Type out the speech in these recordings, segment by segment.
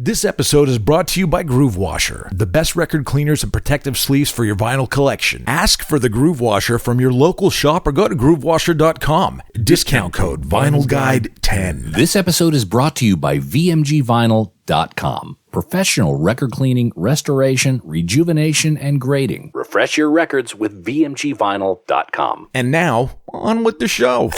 This episode is brought to you by Groove Washer, the best record cleaners and protective sleeves for your vinyl collection. Ask for the Groove Washer from your local shop or go to groovewasher.com. Discount code VinylGuide10. This episode is brought to you by VMGVinyl.com. Professional record cleaning, restoration, rejuvenation, and grading. Refresh your records with VMGVinyl.com. And now, on with the show.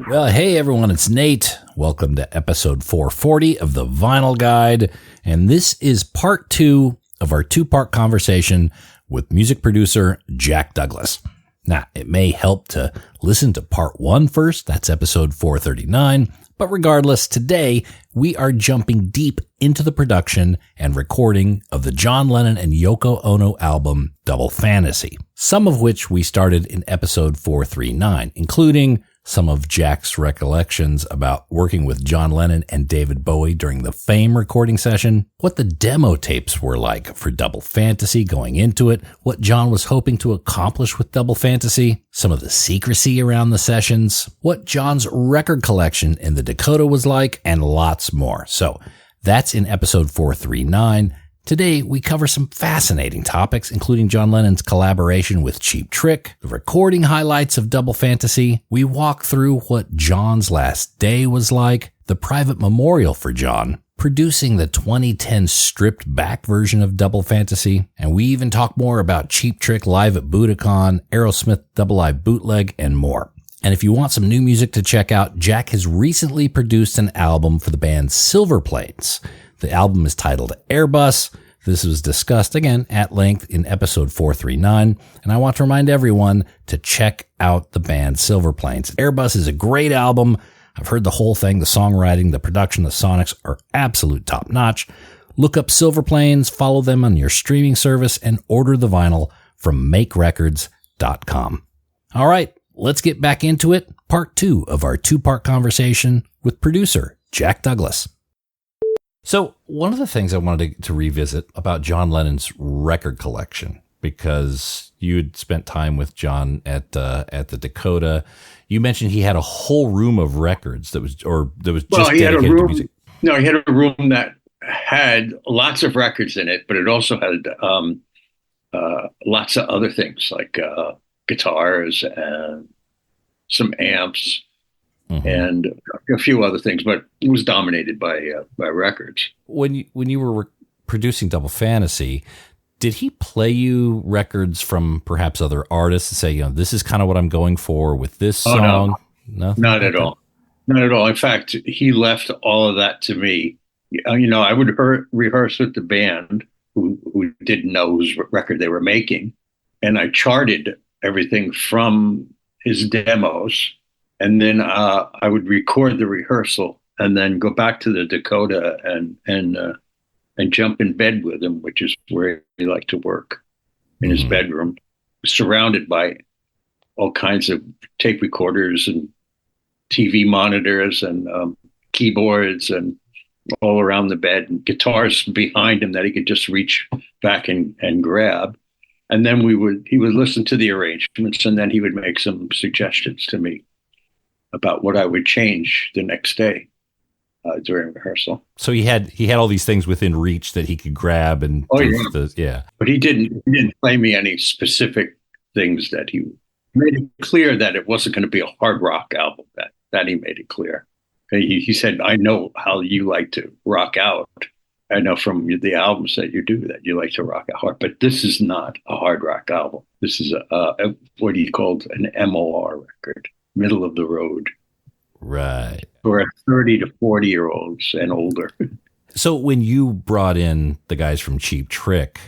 Well, hey everyone, it's Nate. Welcome to episode 440 of the Vinyl Guide. And this is part 2 of our 2-part conversation with music producer Jack Douglas. Now, it may help to listen to part 1 first. That's episode 439. But regardless, today we are jumping deep into the production and recording of the John Lennon and Yoko Ono album, Double Fantasy, some of which we started in episode 439, including some of Jack's recollections about working with John Lennon and David Bowie during the Fame recording session, what the demo tapes were like for Double Fantasy going into it, what John was hoping to accomplish with Double Fantasy, some of the secrecy around the sessions, what John's record collection in the Dakota was like, and lots more. So that's in episode 439. Today, we cover some fascinating topics, including John Lennon's collaboration with Cheap Trick, the recording highlights of Double Fantasy. We walk through what John's last day was like, the private memorial for John, producing the 2010 stripped back version of Double Fantasy, and we even talk more about Cheap Trick live at Budokan, Aerosmith Double Live bootleg, and more. And if you want some new music to check out, Jack has recently produced an album for the band Silver Planes. The album is titled Airbus. This was discussed again at length in episode 439. And I want to remind everyone to check out the band Silver Planes. Airbus is a great album. I've heard the whole thing. The songwriting, the production, the sonics are absolute top notch. Look up Silver Planes, follow them on your streaming service, and order the vinyl from makerecords.com. All right, let's get back into it. Part 2 of our 2-part conversation with producer Jack Douglas. So one of the things I wanted to revisit about John Lennon's record collection, because you had spent time with John at the Dakota, you mentioned he had a whole room of records that was just dedicated to music. No, he had a room that had lots of records in it, but it also had lots of other things like guitars and some amps. Mm-hmm. And a few other things, but it was dominated by records. When you were producing Double Fantasy, did he play you records from perhaps other artists and say, this is kind of what I'm going for with this song? No, not at all. Not at all. In fact, he left all of that to me. I would rehearse with the band who didn't know whose record they were making, and I charted everything from his demos. And then I would record the rehearsal and then go back to the Dakota and jump in bed with him, which is where he liked to work, in his bedroom, surrounded by all kinds of tape recorders and TV monitors and keyboards and all around the bed, and guitars behind him that he could just reach back and grab. And then he would listen to the arrangements, and then he would make some suggestions to me about what I would change the next day during rehearsal. So he had all these things within reach that he could grab and But he didn't play me any specific things. That he made it clear that it wasn't going to be a hard rock album. That he made it clear. He said, "I know how you like to rock out. I know from the albums that you do that you like to rock out hard, but this is not a hard rock album. This is a what he called an MOR record." Middle of the road. Right. For 30 to 40-year-olds and older. So when you brought in the guys from Cheap Trick,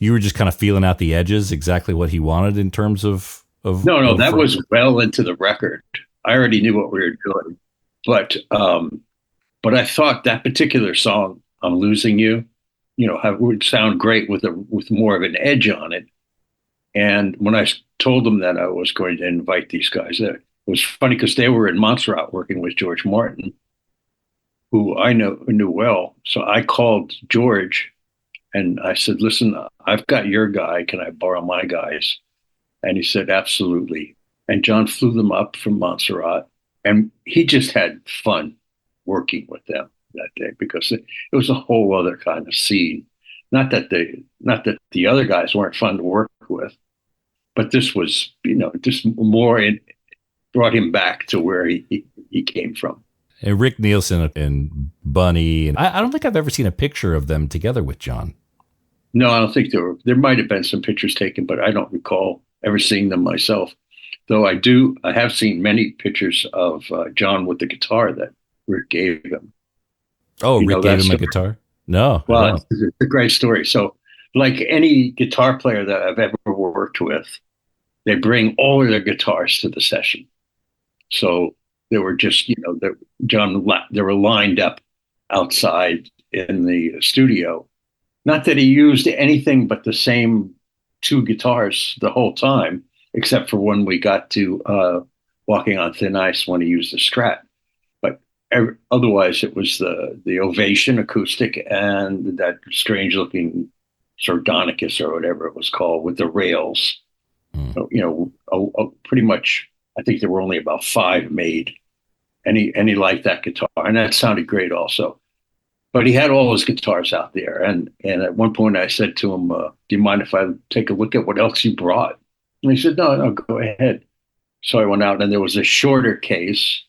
you were just kind of feeling out the edges, exactly what he wanted in terms of No, that was well into the record. I already knew what we were doing. But I thought that particular song, I'm Losing You, would sound great with more of an edge on it. And when I told them that I was going to invite these guys, it was funny because they were in Montserrat working with George Martin, who I knew well. So I called George and I said, "Listen, I've got your guy. Can I borrow my guys?" And he said, "Absolutely." And John flew them up from Montserrat, and he just had fun working with them. that day because it was a whole other kind of scene. Not that the other guys weren't fun to work with, but this was, just more brought him back to where he came from. And Rick Nielsen and Bunny, and I don't think I've ever seen a picture of them together with John. No, I don't think there might have been some pictures taken, but I don't recall ever seeing them myself. Though I have seen many pictures of John with the guitar that Rick gave him. Oh, Rick gave him a guitar? No. Well, it's a great story. So, like any guitar player that I've ever worked with, they bring all of their guitars to the session. So they were just, they were lined up outside in the studio. Not that he used anything but the same two guitars the whole time, except for when we got to Walking on Thin Ice when he used the Strat. But otherwise, it was the Ovation acoustic and that strange-looking Sardonicus or whatever it was called with the rails. Pretty much, I think there were only about 5 made. And he liked that guitar, and that sounded great also. But he had all his guitars out there, and at one point I said to him, "Do you mind if I take a look at what else you brought?" And he said, "No, go ahead." So I went out, and there was a shorter case.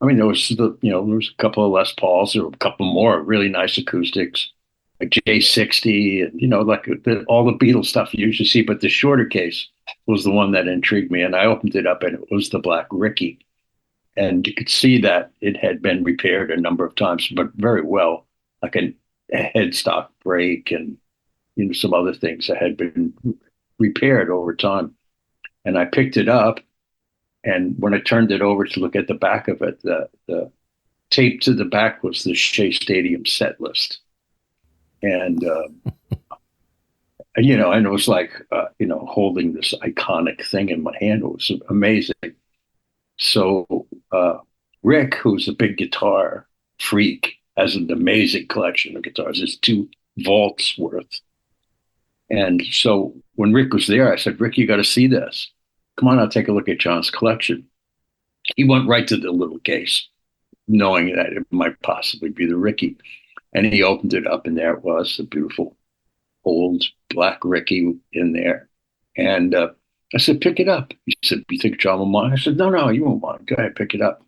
I mean, there was there was a couple of Les Pauls, there were a couple more really nice acoustics, a J60, and like all the Beatles stuff you usually see. But the shorter case was the one that intrigued me, and I opened it up, and it was the Black Ricky, and you could see that it had been repaired a number of times, but very well. Like a headstock break and some other things that had been repaired over time. And I picked it up, and when I turned it over to look at the back of it, the tape to the back was the Shea Stadium set list. And and it was like holding this iconic thing in my hand. It was amazing. So Rick, who's a big guitar freak, has an amazing collection of guitars. It's 2 vaults worth. And so when Rick was there, I said, "Rick, you got to see this. Come on, I'll take a look at John's collection." He went right to the little case, knowing that it might possibly be the Ricky. And he opened it up, and there it was, a beautiful old Black Ricky in there. And I said, "Pick it up." He said, "You think John will mind?" I said, No, you won't mind. Go ahead, pick it up.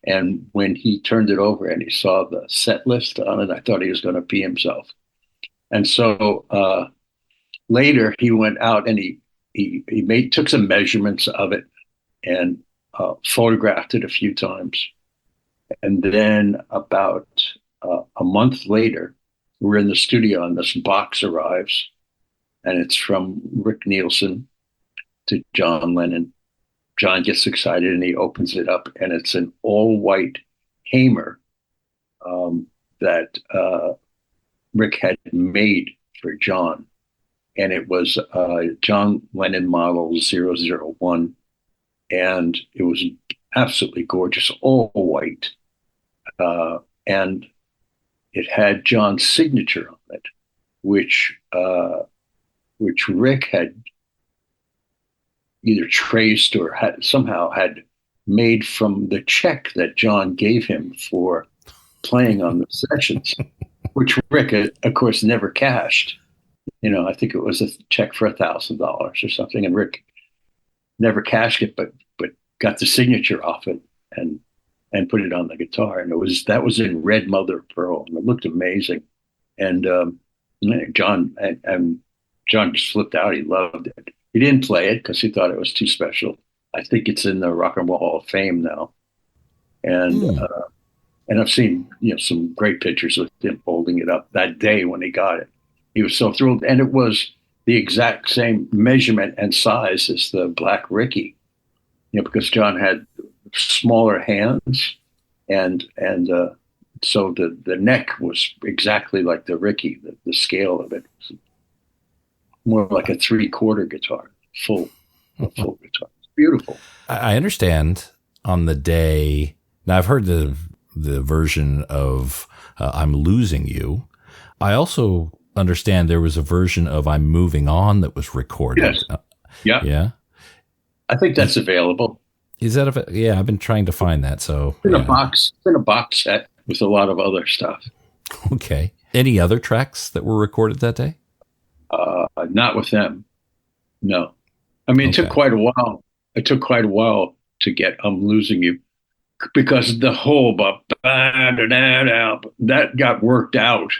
And when he turned it over and he saw the set list on it, I thought he was going to pee himself. And so later he went out and he took some measurements of it and photographed it a few times. And then about a month later, we're in the studio and this box arrives, and it's from Rick Nielsen to John Lennon. John gets excited and he opens it up, and it's an all-white Hamer that Rick had made for John. And it was John Lennon model 001. And it was absolutely gorgeous, all white. And it had John's signature on it, which Rick had either traced or somehow had made from the check that John gave him for playing on the sessions, which Rick, of course, never cashed. I think it was a check for $1,000 or something, and Rick never cashed it, but got the signature off it and put it on the guitar. And that was in red mother of pearl, and it looked amazing. And John just flipped out. He loved it. He didn't play it because he thought it was too special. I think it's in the Rock and Roll Hall of Fame now. And I've seen some great pictures of him holding it up that day when he got it. He was so thrilled, and it was the exact same measurement and size as the Black Ricky. Because John had smaller hands, and so the neck was exactly like the Ricky. The scale of it was more like a 3/4 guitar, full guitar. It's beautiful. I understand on the day. Now I've heard the version of "I'm Losing You." I also understand there was a version of "I'm Moving On" that was recorded. Yes. Yeah. I think that's available. Is that yeah? I've been trying to find that. So in a box set. with a lot of other stuff. Okay. Any other tracks that were recorded that day? Not with them. No. I mean, it took quite a while. It took quite a while to get I'm Losing You, because the whole that got worked out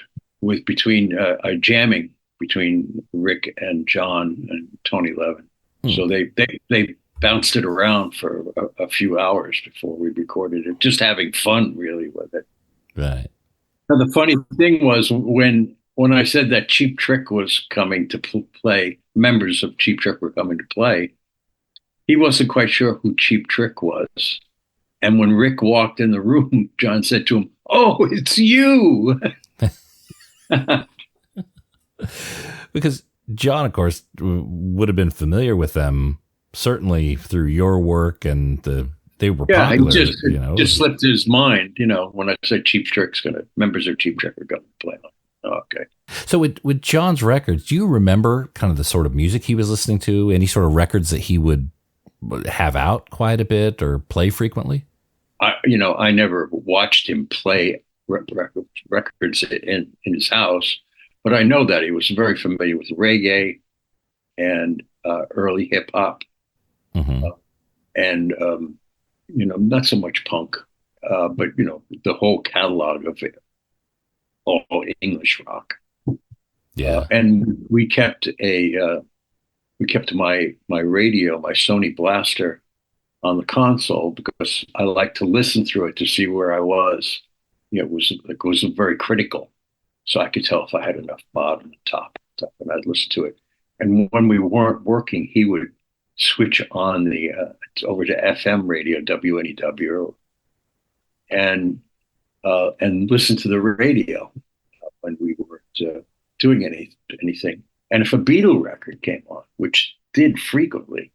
with between jamming between Rick and John and Tony Levin. So they bounced it around for a few hours before we recorded it, just having fun really with it. Right. Now, the funny thing was when I said that Cheap Trick was coming to play, members of Cheap Trick were coming to play, he wasn't quite sure who Cheap Trick was. And when Rick walked in the room, John said to him, "Oh, it's you." Because John, of course, would have been familiar with them, certainly through your work, and they were popular. It just slipped his mind, when I said Cheap Trick's members of Cheap Trick are going to play on. Oh, okay. So with John's records, do you remember kind of the sort of music he was listening to? Any sort of records that he would have out quite a bit or play frequently? I never watched him play records in his house, but I know that he was very familiar with reggae and early hip hop, and not so much punk, but the whole catalog of it, all English rock. Yeah, and we kept my radio, my Sony Blaster, on the console because I like to listen through it to see where I was. It was very critical, so I could tell if I had enough bottom and top stuff, and I'd listen to it. And when we weren't working, he would switch on the over to FM radio, WNEW, and listen to the radio when we weren't doing anything. And if a Beatle record came on, which did frequently,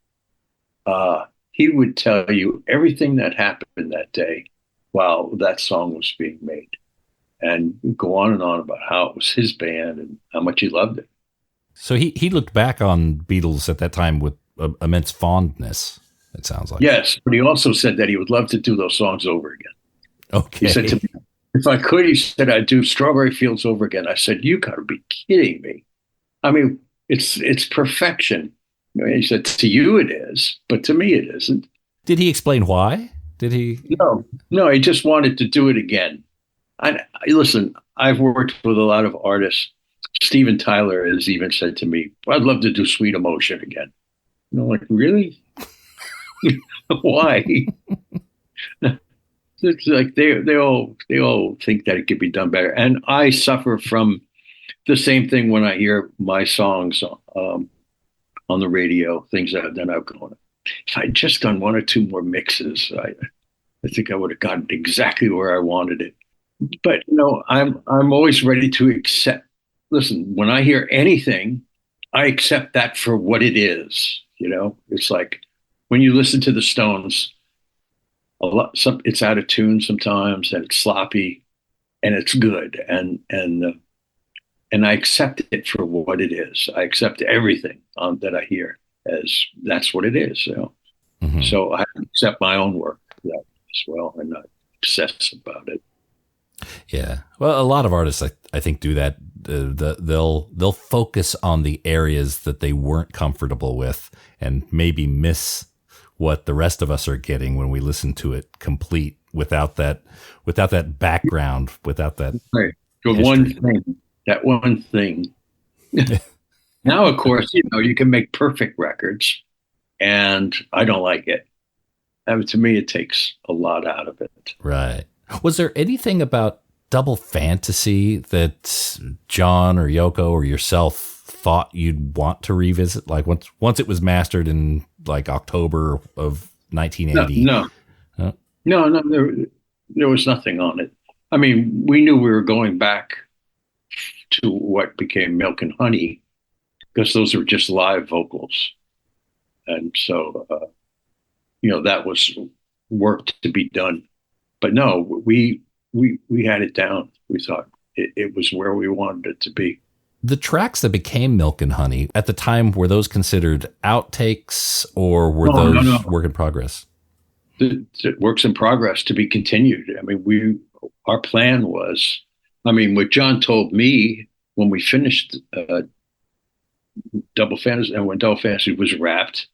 he would tell you everything that happened that day while that song was being made, and go on and on about how it was his band and how much he loved it. So he looked back on Beatles at that time with immense fondness, it sounds like. Yes, but he also said that he would love to do those songs over again. Okay. He said to me, if I could, he said, I'd do Strawberry Fields over again. I said, you got to be kidding me. I mean, it's perfection. He said, to you it is, but to me it isn't. Did he explain why? Did he? No, he just wanted to do it again. Listen, I've worked with a lot of artists. Steven Tyler has even said to me, I'd love to do Sweet Emotion again. And I'm like, really? Why? It's like they all think that it could be done better. And I suffer from the same thing when I hear my songs on the radio, things that then I've gone, if I'd just done one or two more mixes, I think I would have gotten exactly where I wanted it. But I'm always ready to accept. Listen, when I hear anything, I accept that for what it is. It's like when you listen to the Stones, it's out of tune sometimes, and it's sloppy, and it's good, and I accept it for what it is. I accept everything that I hear as that's what it is. So I accept my own work as well, and not obsess about it. Yeah, well, a lot of artists, I think, do that. They'll focus on the areas that they weren't comfortable with, and maybe miss what the rest of us are getting when we listen to it complete without that background, without that. Right. That one thing. Now, of course, you can make perfect records, and I don't like it. To me, it takes a lot out of it. Right. Was there anything about Double Fantasy that John or Yoko or yourself thought you'd want to revisit? Like once it was mastered in like October of 1980? No, there was nothing on it. I mean, we knew we were going back to what became Milk and Honey because those were just live vocals. And so, that was work to be done. But no, we had it down. We thought it was where we wanted it to be. The tracks that became Milk and Honey at the time, were those considered outtakes or were those work in progress? The works in progress to be continued. I mean, our plan was, I mean, what John told me when we finished Double Fantasy, and when Double Fantasy was wrapped,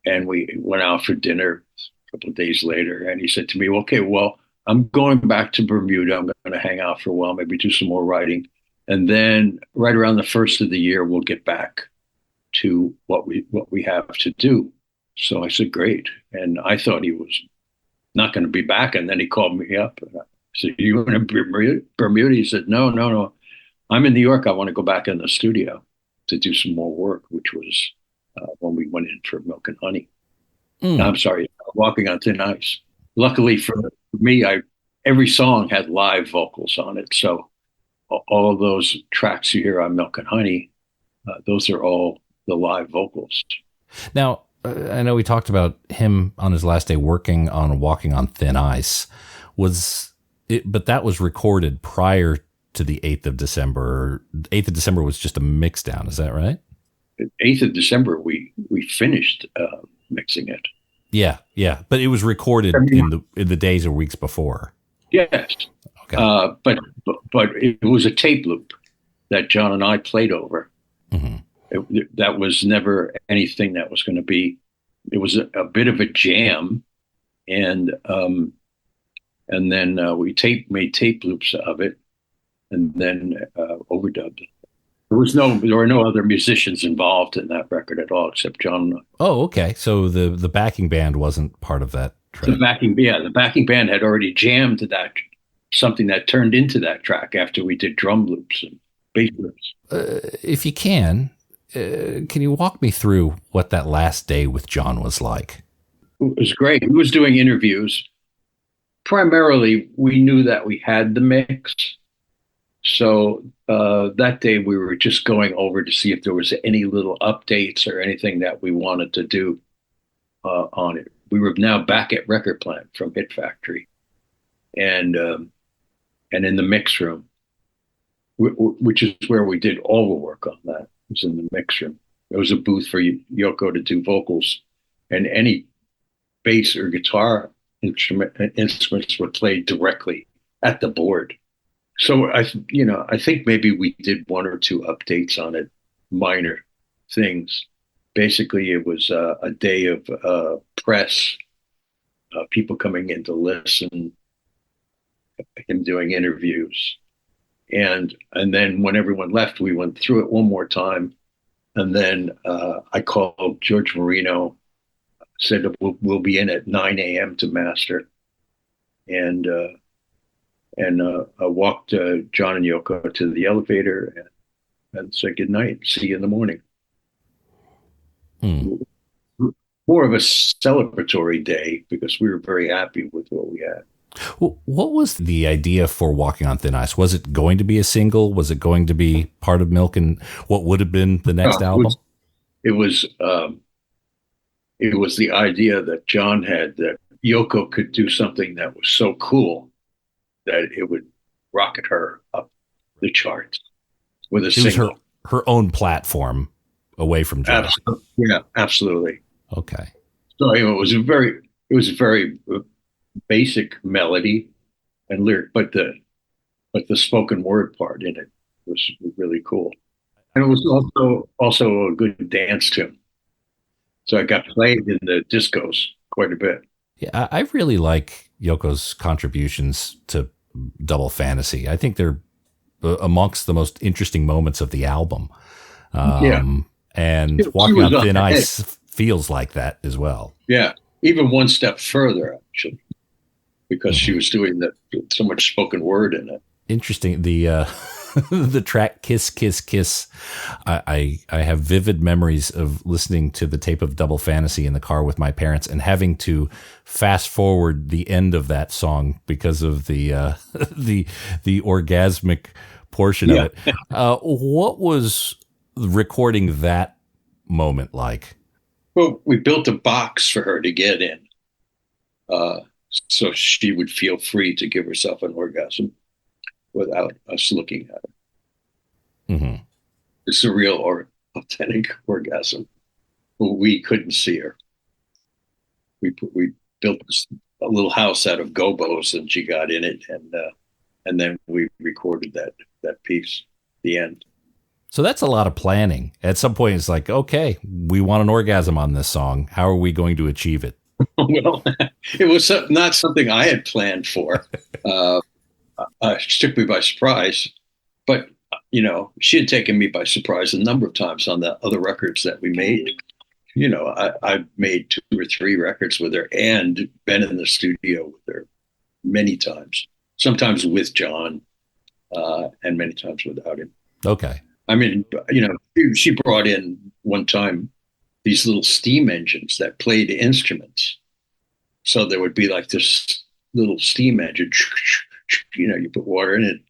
and we went out for dinner a couple of days later, and he said to me, "Okay, well, I'm going back to Bermuda. I'm going to hang out for a while, maybe do some more writing, and then right around the first of the year, we'll get back to what we have to do." So I said, "Great," and I thought he was not going to be back, and then he called me up. And I said, "You in Bermuda?" He said, "No, no, no. I'm in New York. I want to go back in the studio to do some more work," which was when we went in for Milk and Honey. I'm sorry, Walking on Thin Ice. Luckily for me, every song had live vocals on it. So all of those tracks you hear on Milk and Honey, those are all the live vocals. Now, I know we talked about him on his last day working on Walking on Thin Ice. But that was recorded prior to the 8th of December. 8th of December was just a mix down. Is that right? 8th of December, we finished mixing it. Yeah. But it was recorded in the days or weeks before. Yes. Okay. But it was a tape loop that John and I played over. Mm-hmm. That was never anything that was going to be. It was a bit of a jam, and then we made tape loops of it, and then overdubbed it. There were no other musicians involved in that record at all except John. Oh, okay. So the backing band wasn't part of that track. The backing band had already jammed to that, something that turned into that track after we did drum loops and bass loops. If you can you walk me through what that last day with John was like? It was great. He was doing interviews. Primarily, we knew that we had the mix. So that day we were just going over to see if there was any little updates or anything that we wanted to do on it. We were now back at Record Plant from Hit Factory, and in the mix room, which is where we did all the work on that. It was in the mix room. There was a booth for Yoko to do vocals, and any bass or guitar instruments were played directly at the board. So I think maybe we did one or two updates on it, minor things. Basically, it was a day of press, people coming in to listen, him doing interviews, and then when everyone left, we went through it one more time, and then I called George Marino, said that we'll be in at 9 a.m. to master, and I walked John and Yoko to the elevator and said goodnight. See you in the morning. More of a celebratory day because we were very happy with what we had. Well, what was the idea for Walking on Thin Ice? Was it going to be a single? Was it going to be part of Milk and what would have been the next album? It was the idea that John had that Yoko could do something that was so cool that it would rocket her up the charts with a single. It was her own platform away from John. Yeah, absolutely. Okay. So it was a very basic melody and lyric, but the spoken word part in it was really cool, and it was also a good dance tune. So it got played in the discos quite a bit. Yeah, I really like Yoko's contributions to Double Fantasy. I think they're amongst the most interesting moments of the album. And Walking on Thin Ice feels like that as well. Yeah, even one step further, actually, because she was doing so much spoken word in it. Interesting. The the track Kiss, Kiss, Kiss. I have vivid memories of listening to the tape of Double Fantasy in the car with my parents and having to fast forward the end of that song because of the orgasmic portion of it. What was recording that moment like? Well, we built a box for her to get in, so she would feel free to give herself an orgasm without us looking at it. Mm-hmm. It's a real or authentic orgasm. But we couldn't see her. We built a little house out of gobos, and she got in it, and then we recorded that piece, the end. So that's a lot of planning. At some point, it's like, okay, we want an orgasm on this song. How are we going to achieve it? Well, it was not something I had planned for. It took me by surprise, but she had taken me by surprise a number of times on the other records that we made. I made 2 or 3 records with her and been in the studio with her many times, sometimes with John, and many times without him. Okay. I mean, she brought in one time these little steam engines that played instruments. So there would be like this little steam engine, you put water in it,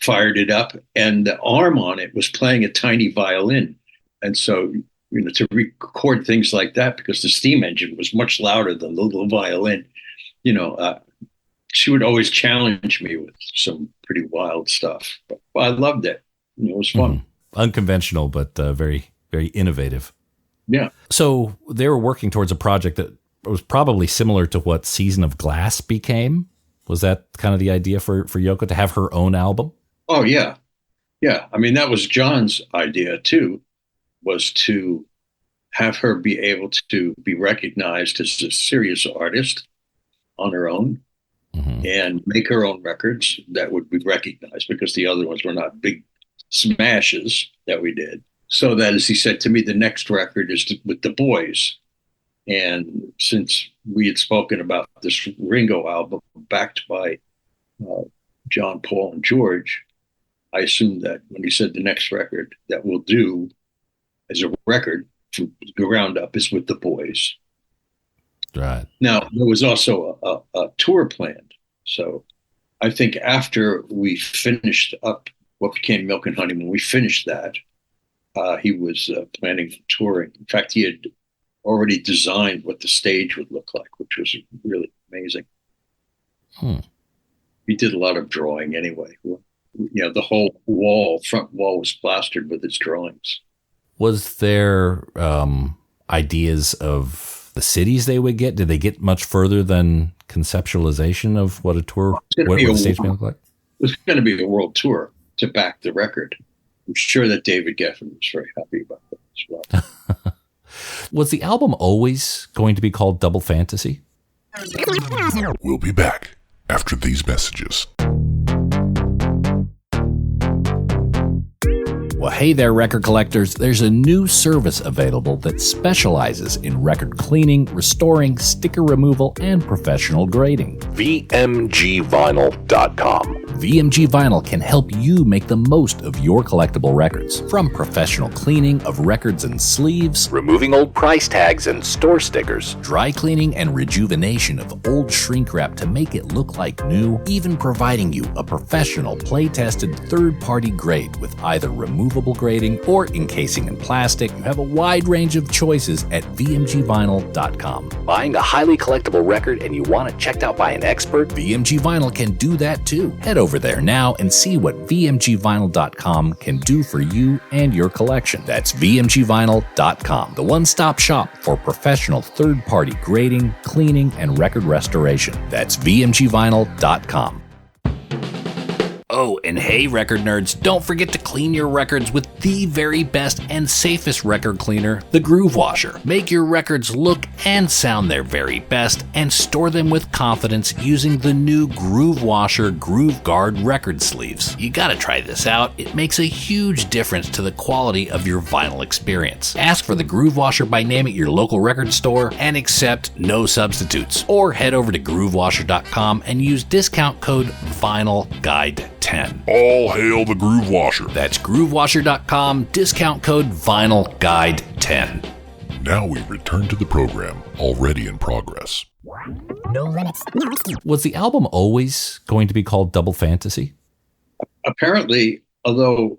fired it up, and the arm on it was playing a tiny violin. And so, to record things like that, because the steam engine was much louder than the little violin, she would always challenge me with some pretty wild stuff. But I loved it. It was fun. Mm-hmm. Unconventional, but very, very innovative. Yeah. So they were working towards a project that was probably similar to what Season of Glass became. Was that kind of the idea for Yoko, to have her own album? Oh, yeah. Yeah. I mean, that was John's idea, too, was to have her be able to be recognized as a serious artist on her own, mm-hmm. and make her own records that would be recognized, because the other ones were not big smashes that we did. So that, as he said to me, the next record is with the boys. And since we had spoken about this Ringo album backed by John, Paul, and George, I assumed that when he said the next record that we'll do as a record from the ground up is with the boys. Right. Now, there was also a tour planned. So I think after we finished up what became Milk and Honey, when we finished that, he was planning for touring. In fact, he had already designed what the stage would look like, which was really amazing. He did a lot of drawing anyway. The whole front wall was plastered with his drawings. Was there ideas of the cities they would get? Did they get much further than conceptualization of what a tour, what the stage may look like? It was going to be a world tour to back the record. I'm sure that David Geffen was very happy about that as well. Was the album always going to be called Double Fantasy? We'll be back after these messages. Well, hey there, record collectors. There's a new service available that specializes in record cleaning, restoring, sticker removal, and professional grading. VMGVinyl.com. VMG Vinyl can help you make the most of your collectible records. From professional cleaning of records and sleeves, removing old price tags and store stickers, dry cleaning and rejuvenation of old shrink wrap to make it look like new, even providing you a professional, play-tested, third-party grade with either removable grading or encasing in plastic. You have a wide range of choices at VMGVinyl.com. Buying a highly collectible record and you want it checked out by an expert? VMG Vinyl can do that too. Head over there now and see what VMGVinyl.com can do for you and your collection. That's VMGVinyl.com, the one-stop shop for professional third-party grading, cleaning, and record restoration. That's VMGVinyl.com. Oh, and hey, record nerds, don't forget to clean your records with the very best and safest record cleaner, the Groove Washer. Make your records look and sound their very best and store them with confidence using the new Groove Washer Groove Guard record sleeves. You gotta try this out. It makes a huge difference to the quality of your vinyl experience. Ask for the Groove Washer by name at your local record store and accept no substitutes. Or head over to groovewasher.com and use discount code VINYLGUIDE10. All hail the Groove Washer. That's groovewasher.com, discount code VINYLGUIDE10. Now we return to the program, already in progress. No limits. Was the album always going to be called Double Fantasy? Apparently, although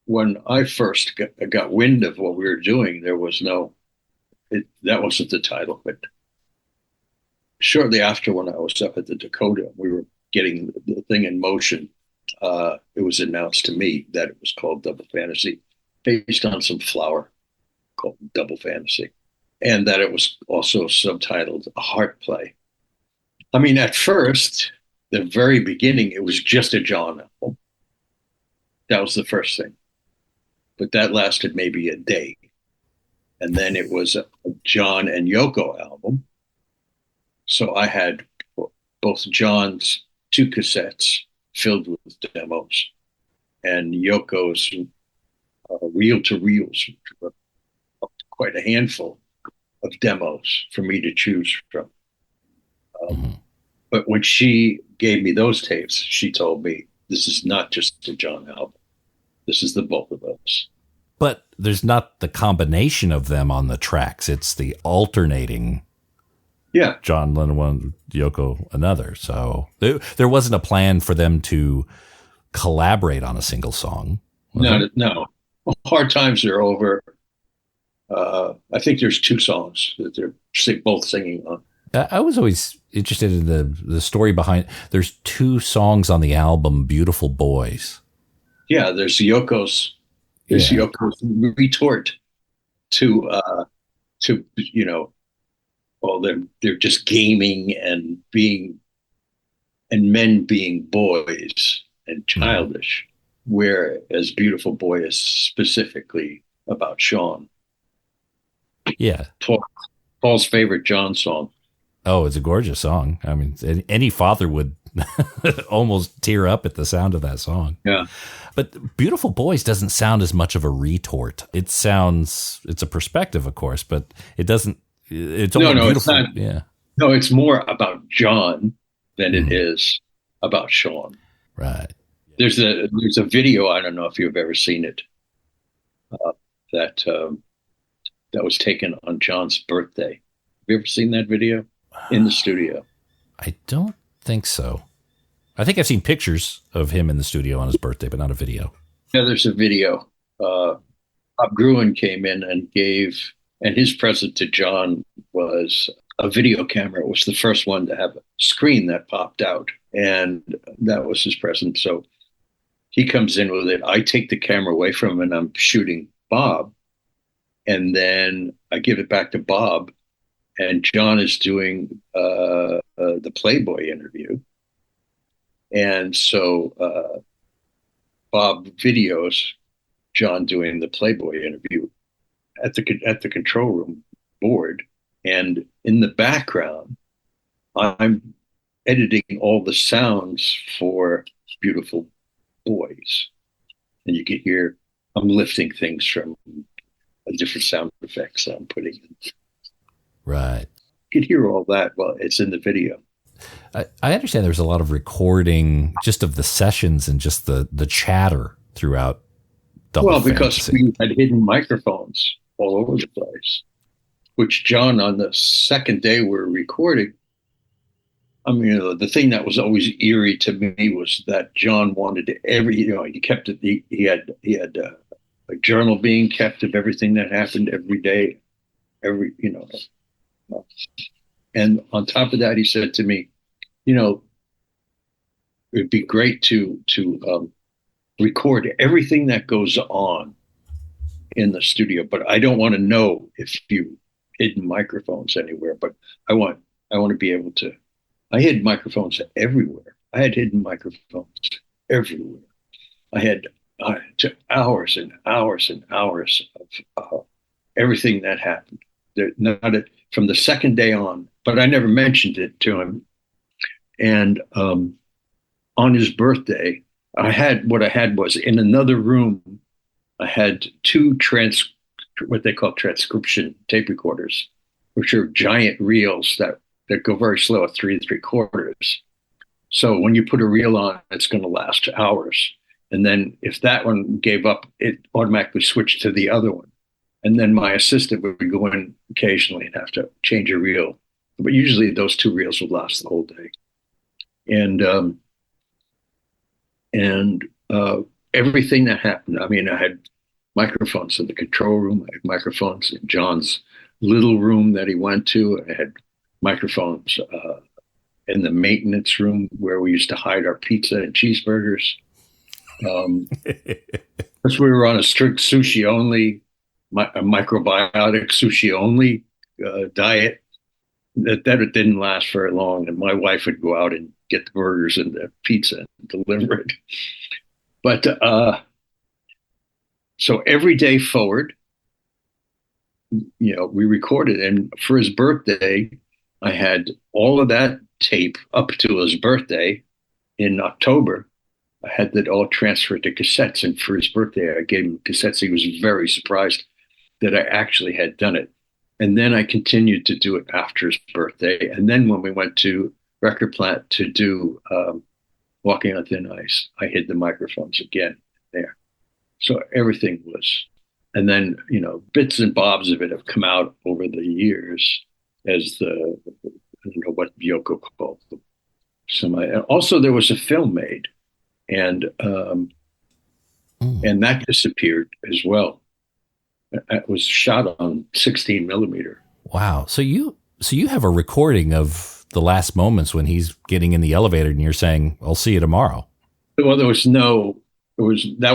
when I first got wind of what we were doing, there was that wasn't the title. But shortly after, when I was up at the Dakota, we were getting the thing in motion. It was announced to me that it was called Double Fantasy, based on some flower called Double Fantasy, and that it was also subtitled A Heart Play. I mean, at first, the very beginning, it was just a John album. That was the first thing. But that lasted maybe a day. And then it was a John and Yoko album. So I had both John's 2 cassettes filled with demos and Yoko's reel-to-reels, which were quite a handful of demos for me to choose from. But when she gave me those tapes, she told me, this is not just a John album. This is the both of us. But there's not the combination of them on the tracks. It's the alternating. Yeah. John Lennon one, Yoko another. So there wasn't a plan for them to collaborate on a single song. No. Hard Times Are Over. I think there's 2 songs that they're both singing on. I was always interested in the story behind. There's 2 songs on the album, Beautiful Boys. Yeah, there's Yoko's retort to well, they're just gaming and men being boys and childish, whereas Beautiful Boy is specifically about Sean. Yeah. Paul's favorite John song. Oh, it's a gorgeous song. I mean, any father would almost tear up at the sound of that song. Yeah. But Beautiful Boys doesn't sound as much of a retort. It's a perspective, of course, but it doesn't. It's only beautiful. It's not. Yeah. No, it's more about John than it is about Sean. Right. There's a video. I don't know if you've ever seen it. That was taken on John's birthday. Have you ever seen that video in the studio? I don't think so. I think I've seen pictures of him in the studio on his birthday, but not a video. Yeah, there's a video. Bob Gruen came in and his present to John was a video camera. It was the first one to have a screen that popped out, and that was his present. So he comes in with it. I take the camera away from him, and I'm shooting Bob, and then I give it back to Bob, and John is doing the Playboy interview. And so Bob videos John doing the Playboy interview at the control room board. And in the background, I'm editing all the sounds for Beautiful Boys. And you can hear I'm lifting things from different sound effects that I'm putting in. Right. You can hear all that while it's in the video. I understand there's a lot of recording just of the sessions and just the chatter throughout Double Fantasy. Because we had hidden microphones all over the place, which John, on the second day we're recording, I mean, the thing that was always eerie to me was that John wanted he kept it. He had a journal being kept of everything that happened every day, and on top of that, he said to me, it'd be great to record everything that goes on in the studio, but I don't want to know if you hidden microphones anywhere. But I want to be able to. I hid microphones everywhere. I had hidden microphones everywhere. I had hours and hours and hours of everything that happened. From the second day on, but I never mentioned it to him. And on his birthday, what I had was in another room, I had 2 what they call transcription tape recorders, which are giant reels that go very slow at 3 3/4. So when you put a reel on, it's going to last hours. And then if that one gave up, it automatically switched to the other one. And then my assistant would go in occasionally and have to change a reel. But usually those 2 reels would last the whole day. And everything that happened, I mean, I had microphones in the control room. I had microphones in John's little room that he went to. I had microphones in the maintenance room where we used to hide our pizza and cheeseburgers. Because we were on a strict sushi only, a microbiotic sushi only diet. that it didn't last very long, and my wife would go out and get the burgers and the pizza and deliver it. But so every day forward, we recorded, and for his birthday, I had all of that tape up to his birthday in October. I had that all transferred to cassettes, and for his birthday, I gave him cassettes. He was very surprised that I actually had done it. And then I continued to do it after his birthday. And then when we went to Record Plant to do Walking on Thin Ice, I hid the microphones again there. So everything was, and then, bits and bobs of it have come out over the years as I don't know what Yoko called them. And also there was a film made, and that disappeared as well. It was shot on 16 millimeter. Wow. So you have a recording of the last moments when he's getting in the elevator and you're saying, "I'll see you tomorrow." Well, that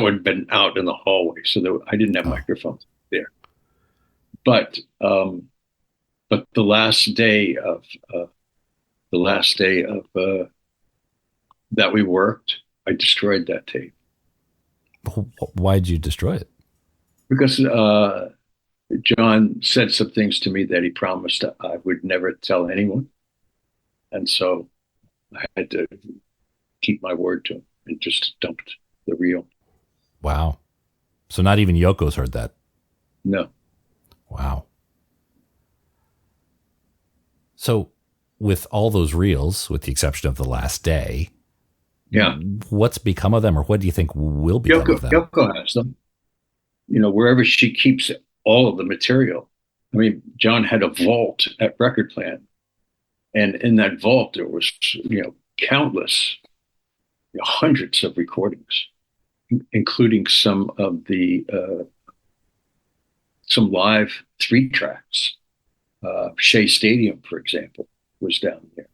would have been out in the hallway. So I didn't have microphones there, but the last day of that we worked, I destroyed that tape. Why'd you destroy it? Because John said some things to me that he promised I would never tell anyone. And so I had to keep my word to him and just dumped the reel. Wow. So not even Yoko's heard that? No. Wow. So with all those reels, with the exception of the last day, what's become of them, or what do you think will become of them? Yoko has them. Wherever she keeps all of the material. I mean, John had a vault at Record Plant, and in that vault there was, countless, hundreds of recordings, including some of the some live 3-tracks. Shea Stadium, for example, was down there,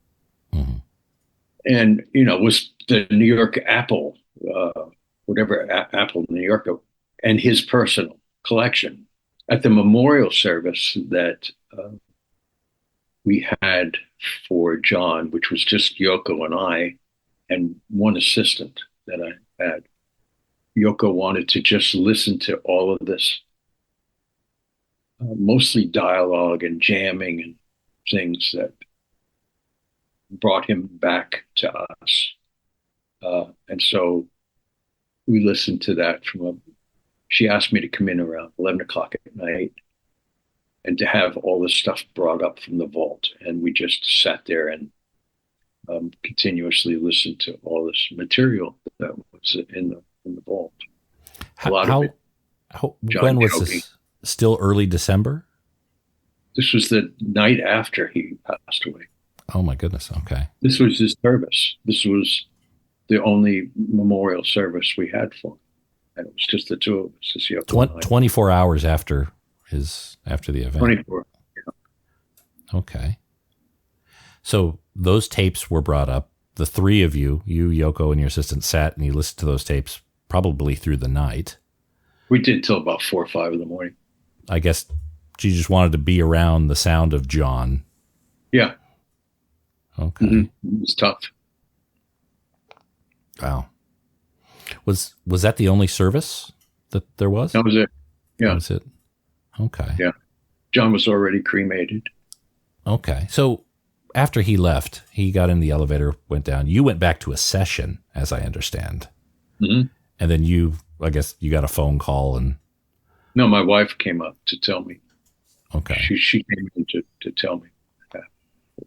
and was the New York Apple, whatever Apple New York. And his personal collection. At the memorial service that we had for John, which was just Yoko and I, and one assistant that I had, Yoko wanted to just listen to all of this, mostly dialogue and jamming and things that brought him back to us. And so we listened to that she asked me to come in around 11 o'clock at night and to have all this stuff brought up from the vault. And we just sat there and continuously listened to all this material that was in the vault. When was this? Still early December? This was the night after he passed away. Oh my goodness. Okay. This was his service. This was the only memorial service we had for him. And it was just the two of us. 24 hours after the event. 24. Yeah. Okay. So those tapes were brought up. The three of you, Yoko, and your assistant sat and you listened to those tapes probably through the night. We did till about 4 or 5 in the morning. I guess she just wanted to be around the sound of John. Yeah. Okay. Mm-hmm. It was tough. Wow. Was that the only service that there was? That was it. Yeah. That was it. Okay. Yeah. John was already cremated. Okay. So after he left, he got in the elevator, went down. You went back to a session, as I understand. Mm-hmm. And then I guess you got a phone call and. No, my wife came up to tell me. Okay. She came in to tell me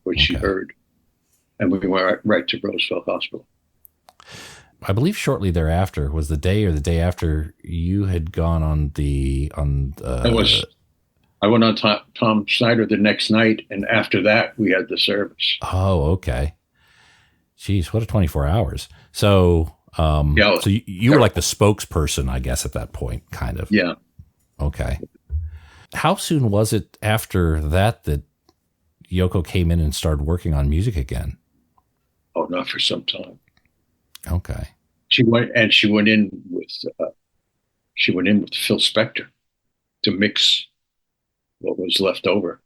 what she heard. And we went right to Roosevelt Hospital. I believe shortly thereafter was the day after you had gone on I went on Tom Snyder the next night, and after that we had the service. Oh, okay. Jeez, what a 24 hours. So, so you were like the spokesperson, I guess, at that point, kind of. Yeah. Okay. How soon was it after that Yoko came in and started working on music again? Oh, not for some time. Okay. She went in with Phil Spector to mix what was left over.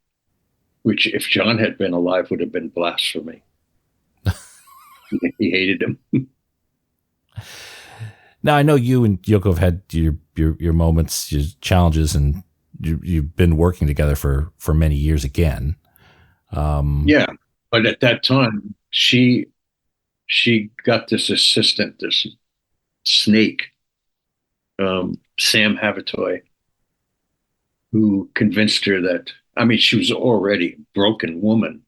which if John had been alive would have been blasphemy. He hated him. Now, I know you and Yoko have had your moments, your challenges, and you've been working together for many years again. Yeah, but at that time, she got this assistant, this snake, Sam Havitoy, who convinced her that, I mean, she was already a broken woman.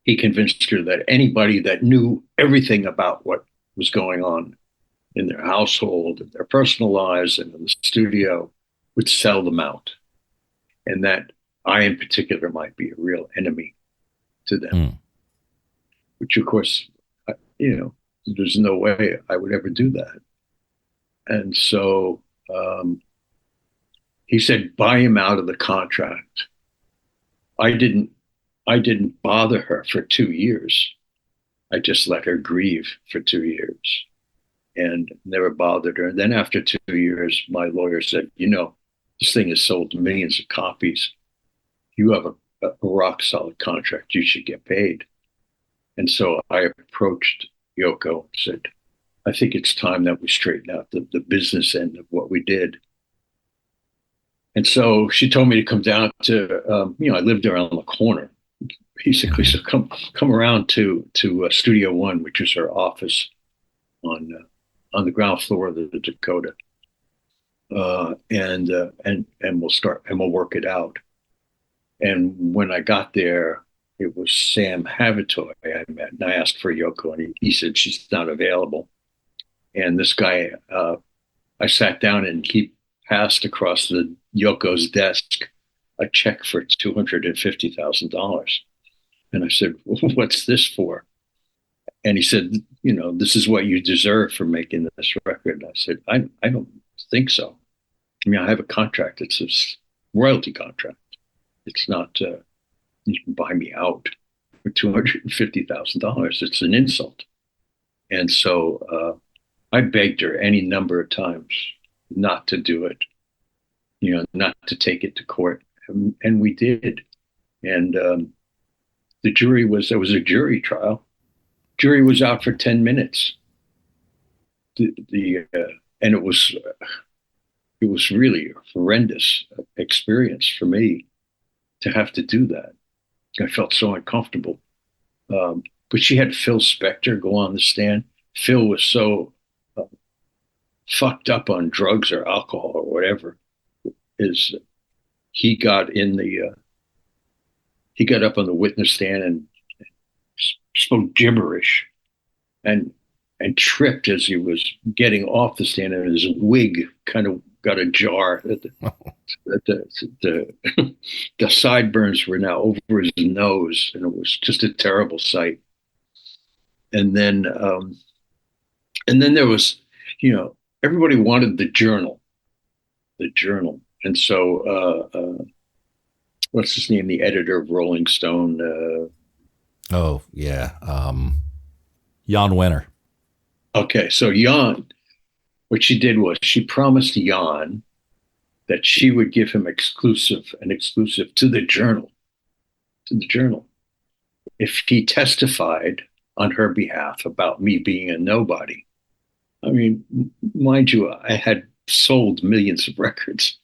He convinced her that anybody that knew everything about what was going on in their household, in their personal lives, and in the studio would sell them out. And that I, in particular, might be a real enemy to them, which, of course, there's no way I would ever do that. And so he said, buy him out of the contract. I didn't bother her for 2 years. I just let her grieve for 2 years and never bothered her. And then after 2 years, my lawyer said, this thing has sold millions of copies. You have a rock solid contract. You should get paid. And so I approached Yoko and said, I think it's time that we straighten out the business end of what we did. And so she told me to come down to, I lived around the corner, basically. So come around to Studio One, which is her office on the ground floor of the Dakota, and we'll work it out. And when I got there, it was Sam Havitoy I met, and I asked for Yoko, and he said she's not available. And this guy, I sat down, and he passed across the Yoko's desk a check for $250,000. And I said, well, what's this for? And he said, this is what you deserve for making this record. And I said, I don't think so. I mean, I have a contract. It's a royalty contract. It's not, you can buy me out for $250,000. It's an insult. And so I begged her any number of times not to do it, not to take it to court. And we did. And there was a jury trial. Jury was out for 10 minutes. And it was really a horrendous experience for me to have to do that. I felt so uncomfortable. But she had Phil Spector go on the stand. Phil was so fucked up on drugs or alcohol or whatever. He got up on the witness stand and spoke gibberish and tripped as he was getting off the stand, and his wig kind of got ajar. The sideburns were now over his nose, and it was just a terrible sight. And then there was, everybody wanted the journal. And so, what's his name? The editor of Rolling Stone. Jan Wenner. Okay, so Jan, what she did was she promised Jan that she would give him an exclusive to the journal, if he testified on her behalf about me being a nobody. I mean, mind you, I had sold millions of records,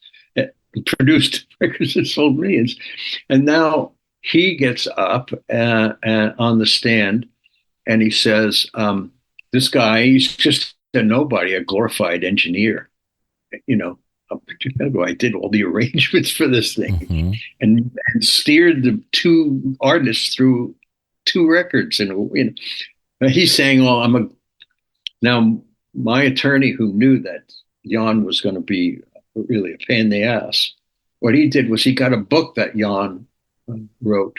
produced records that sold millions. And now he gets up and on the stand, and he says, this guy, he's just a nobody, a glorified engineer. I did all the arrangements for this thing, and steered the two artists through 2 records. And he's saying, "Oh, now my attorney, who knew that Jan was going to be really a pain in the ass, what he did was he got a book that Jan wrote,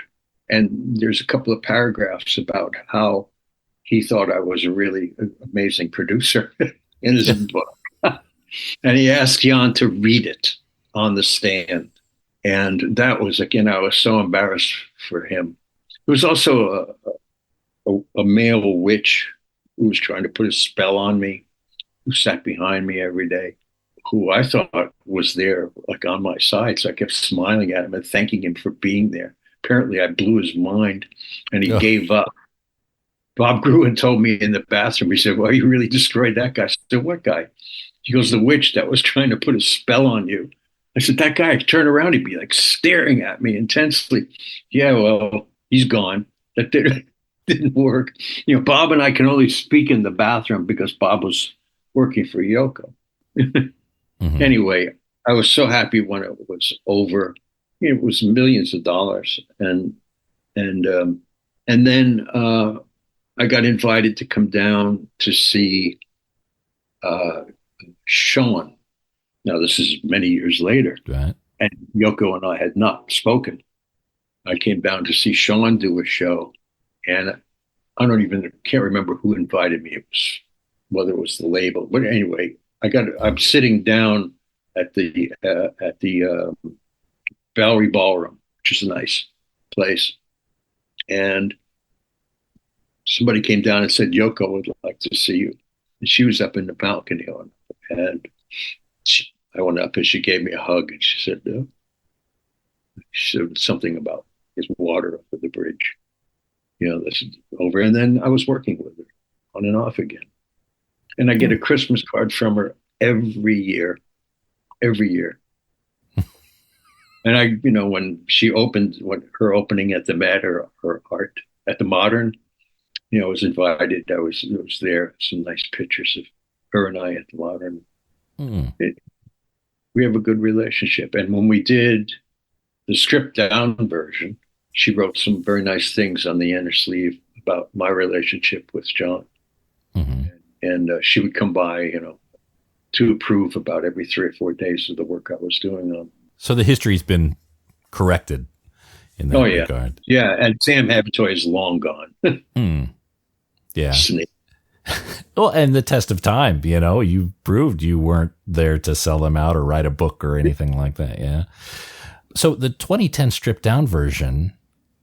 and there's a couple of paragraphs about how he thought I was a really amazing producer in his book." And he asked Jan to read it on the stand. And that was, again, I was so embarrassed for him. There was also a male witch who was trying to put a spell on me, who sat behind me every day, who I thought was there, like on my side. So I kept smiling at him and thanking him for being there. apparently I blew his mind and he gave up. Bob Gruen told me in the bathroom, he said, well, you really destroyed that guy. I said, what guy? He goes, the witch that was trying to put a spell on you. I said, that guy, turn around, he'd be like staring at me intensely. Yeah, well, he's gone. That didn't work. You know, Bob and I can only speak in the bathroom because Bob was working for Yoko. Mm-hmm. Anyway, I was so happy when it was over. It was millions of dollars. And then I got invited to come down to see Sean. Now, this is many years later. Right. And Yoko and I had not spoken. I came down to see Sean do a show. And I can't remember who invited me. It was, whether it was the label. But anyway, I'm sitting down at the Bowery Ballroom, which is a nice place. And somebody came down and said, Yoko would like to see you. And she was up in the balcony and I went up and she gave me a hug and she said something about his water over the bridge. You know, this is over. And then I was working with her on and off again. And I get a Christmas card from her every year. And I, you know, when her opening at the Met or her art at the Modern, you know, I was invited. I was there. Some nice pictures of her and I at the Modern. We have a good relationship. And when we did the stripped down version, she wrote some very nice things on the inner sleeve about my relationship with John. Mm-hmm. And she would come by, you know, to approve about every 3 or 4 days of the work I was doing on. So the history's been corrected in that regard. Yeah, and Sam Havertoy is long gone. Yeah. Snake. Well, and the test of time, you know, you proved you weren't there to sell them out or write a book or anything like that. Yeah. So the 2010 stripped down version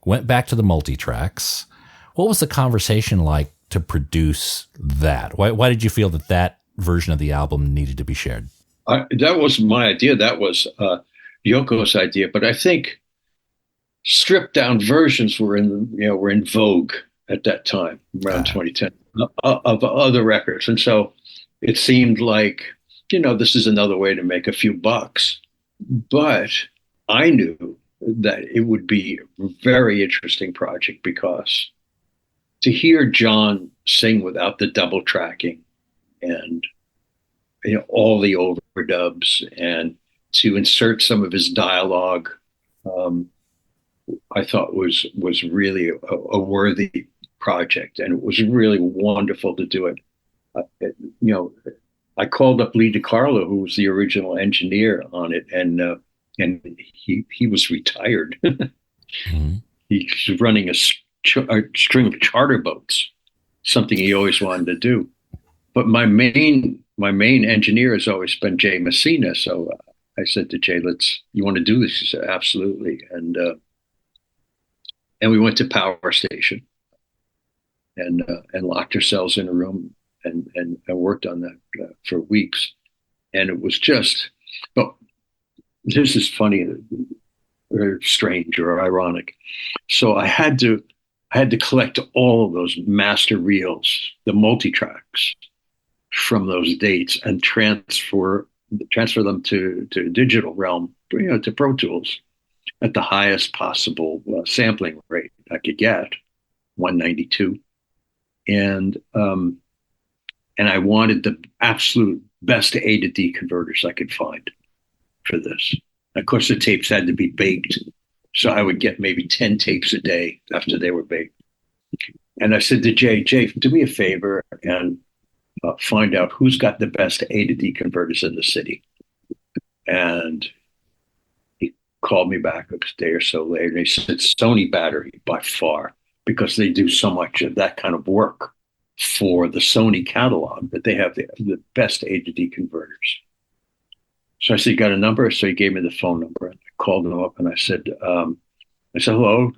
went back to the multi-tracks. What was the conversation like to produce that? Why did you feel that version of the album needed to be shared? That was my idea. That was Yoko's idea. But I think stripped down versions were in vogue at that time, around 2010, of other records. And so it seemed like, you know, this is another way to make a few bucks. But I knew that it would be a very interesting project because to hear John sing without the double tracking and, you know, all the overdubs and to insert some of his dialogue, I thought was really a worthy project, and it was really wonderful to do it. You know, I called up Lee DiCarlo, who was the original engineer on it, and he was retired. Mm-hmm. He's running a string of charter boats, something he always wanted to do. But my main engineer has always been Jay Messina. So I said to Jay, you want to do this? He said, absolutely. And we went to Power Station and locked ourselves in a room and worked on that for weeks. And it was just, but this is funny or strange or ironic. So I had to collect all of those master reels, the multi-tracks from those dates, and transfer them to digital realm, you know, to Pro Tools at the highest possible sampling rate I could get, 192. And I wanted the absolute best A to D converters I could find for this. Of course, the tapes had to be baked, so I would get maybe 10 tapes a day after they were baked. And I said to Jay, do me a favor and find out who's got the best A to D converters in the city. And he called me back a day or so later, and he said, Sony Battery by far, because they do so much of that kind of work for the Sony catalog, that they have the best A to D converters. So I said, you got a number? So he gave me the phone number. And I called him up and I said, hello,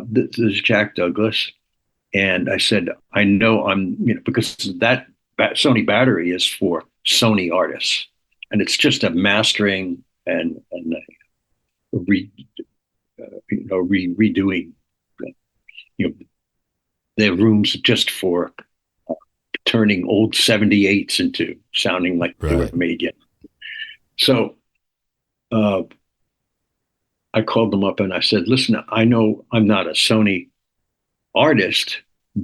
this is Jack Douglas. And I said, I know because that Sony Battery is for Sony artists. And it's just a mastering and redoing, you know, their rooms just for turning old 78s into sounding like they were made yet. So I called them up and I said, listen, I know I'm not a Sony artist,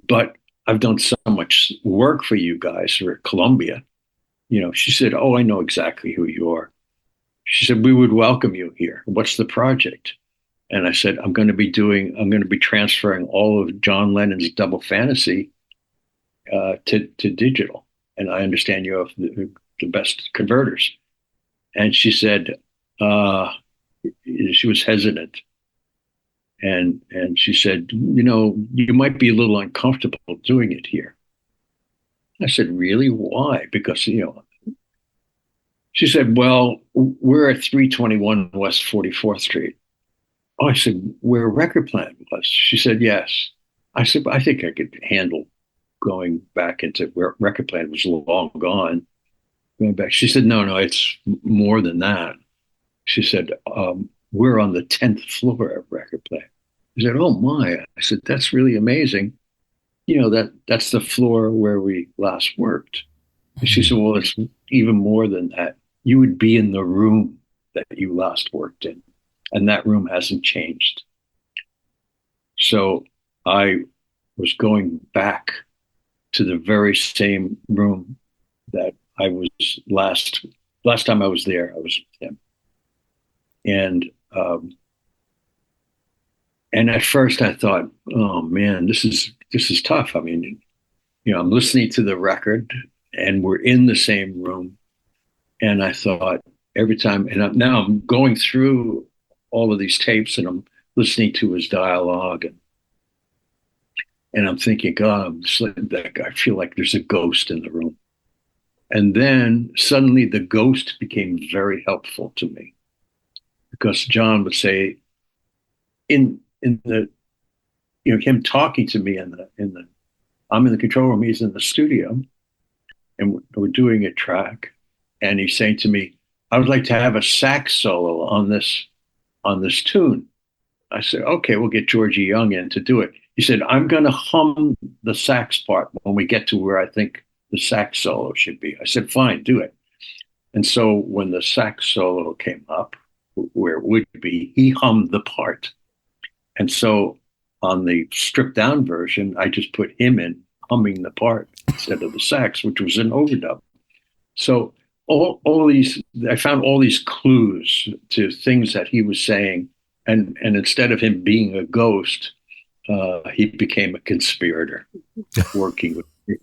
but I've done so much work for you guys for Columbia. She said, oh, I know exactly who you are. She said, we would welcome you here. What's the project? And I said, I'm going to be transferring all of John Lennon's Double Fantasy to digital. And I understand you have the best converters. And she said, she was hesitant. And she said, you might be a little uncomfortable doing it here. I said, really? Why? Because, she said, well, we're at 321 West 44th Street. Oh, I said, where Record Plant was? She said, yes. I said, I think I could handle going back into where Record Plant was long gone. Going back. She said, no, it's more than that. She said, we're on the 10th floor of Record Plant. I said, oh my. I said, that's really amazing. That's the floor where we last worked. And she said, well, it's even more than that. You would be in the room that you last worked in, and that room hasn't changed. So I was going back to the very same room that I was last time I was there. I was with him. And at first I thought, oh man, this is tough. I mean, I'm listening to the record and we're in the same room. And I thought every time, and now I'm going through all of these tapes and I'm listening to his dialogue and I'm thinking, God, I feel like there's a ghost in the room. And then suddenly the ghost became very helpful to me because John would say in the, him talking to me I'm in the control room, he's in the studio and we're doing a track. And he's saying to me, I would like to have a sax solo on this tune. I said, okay, we'll get Georgie Young in to do it. He said, I'm going to hum the sax part when we get to where I think the sax solo should be. I said, fine, do it. And so when the sax solo came up, where it would be, he hummed the part. And so on the stripped down version, I just put him in humming the part instead of the sax, which was an overdub. So all these, I found all these clues to things that he was saying. And instead of him being a ghost, he became a conspirator working with me,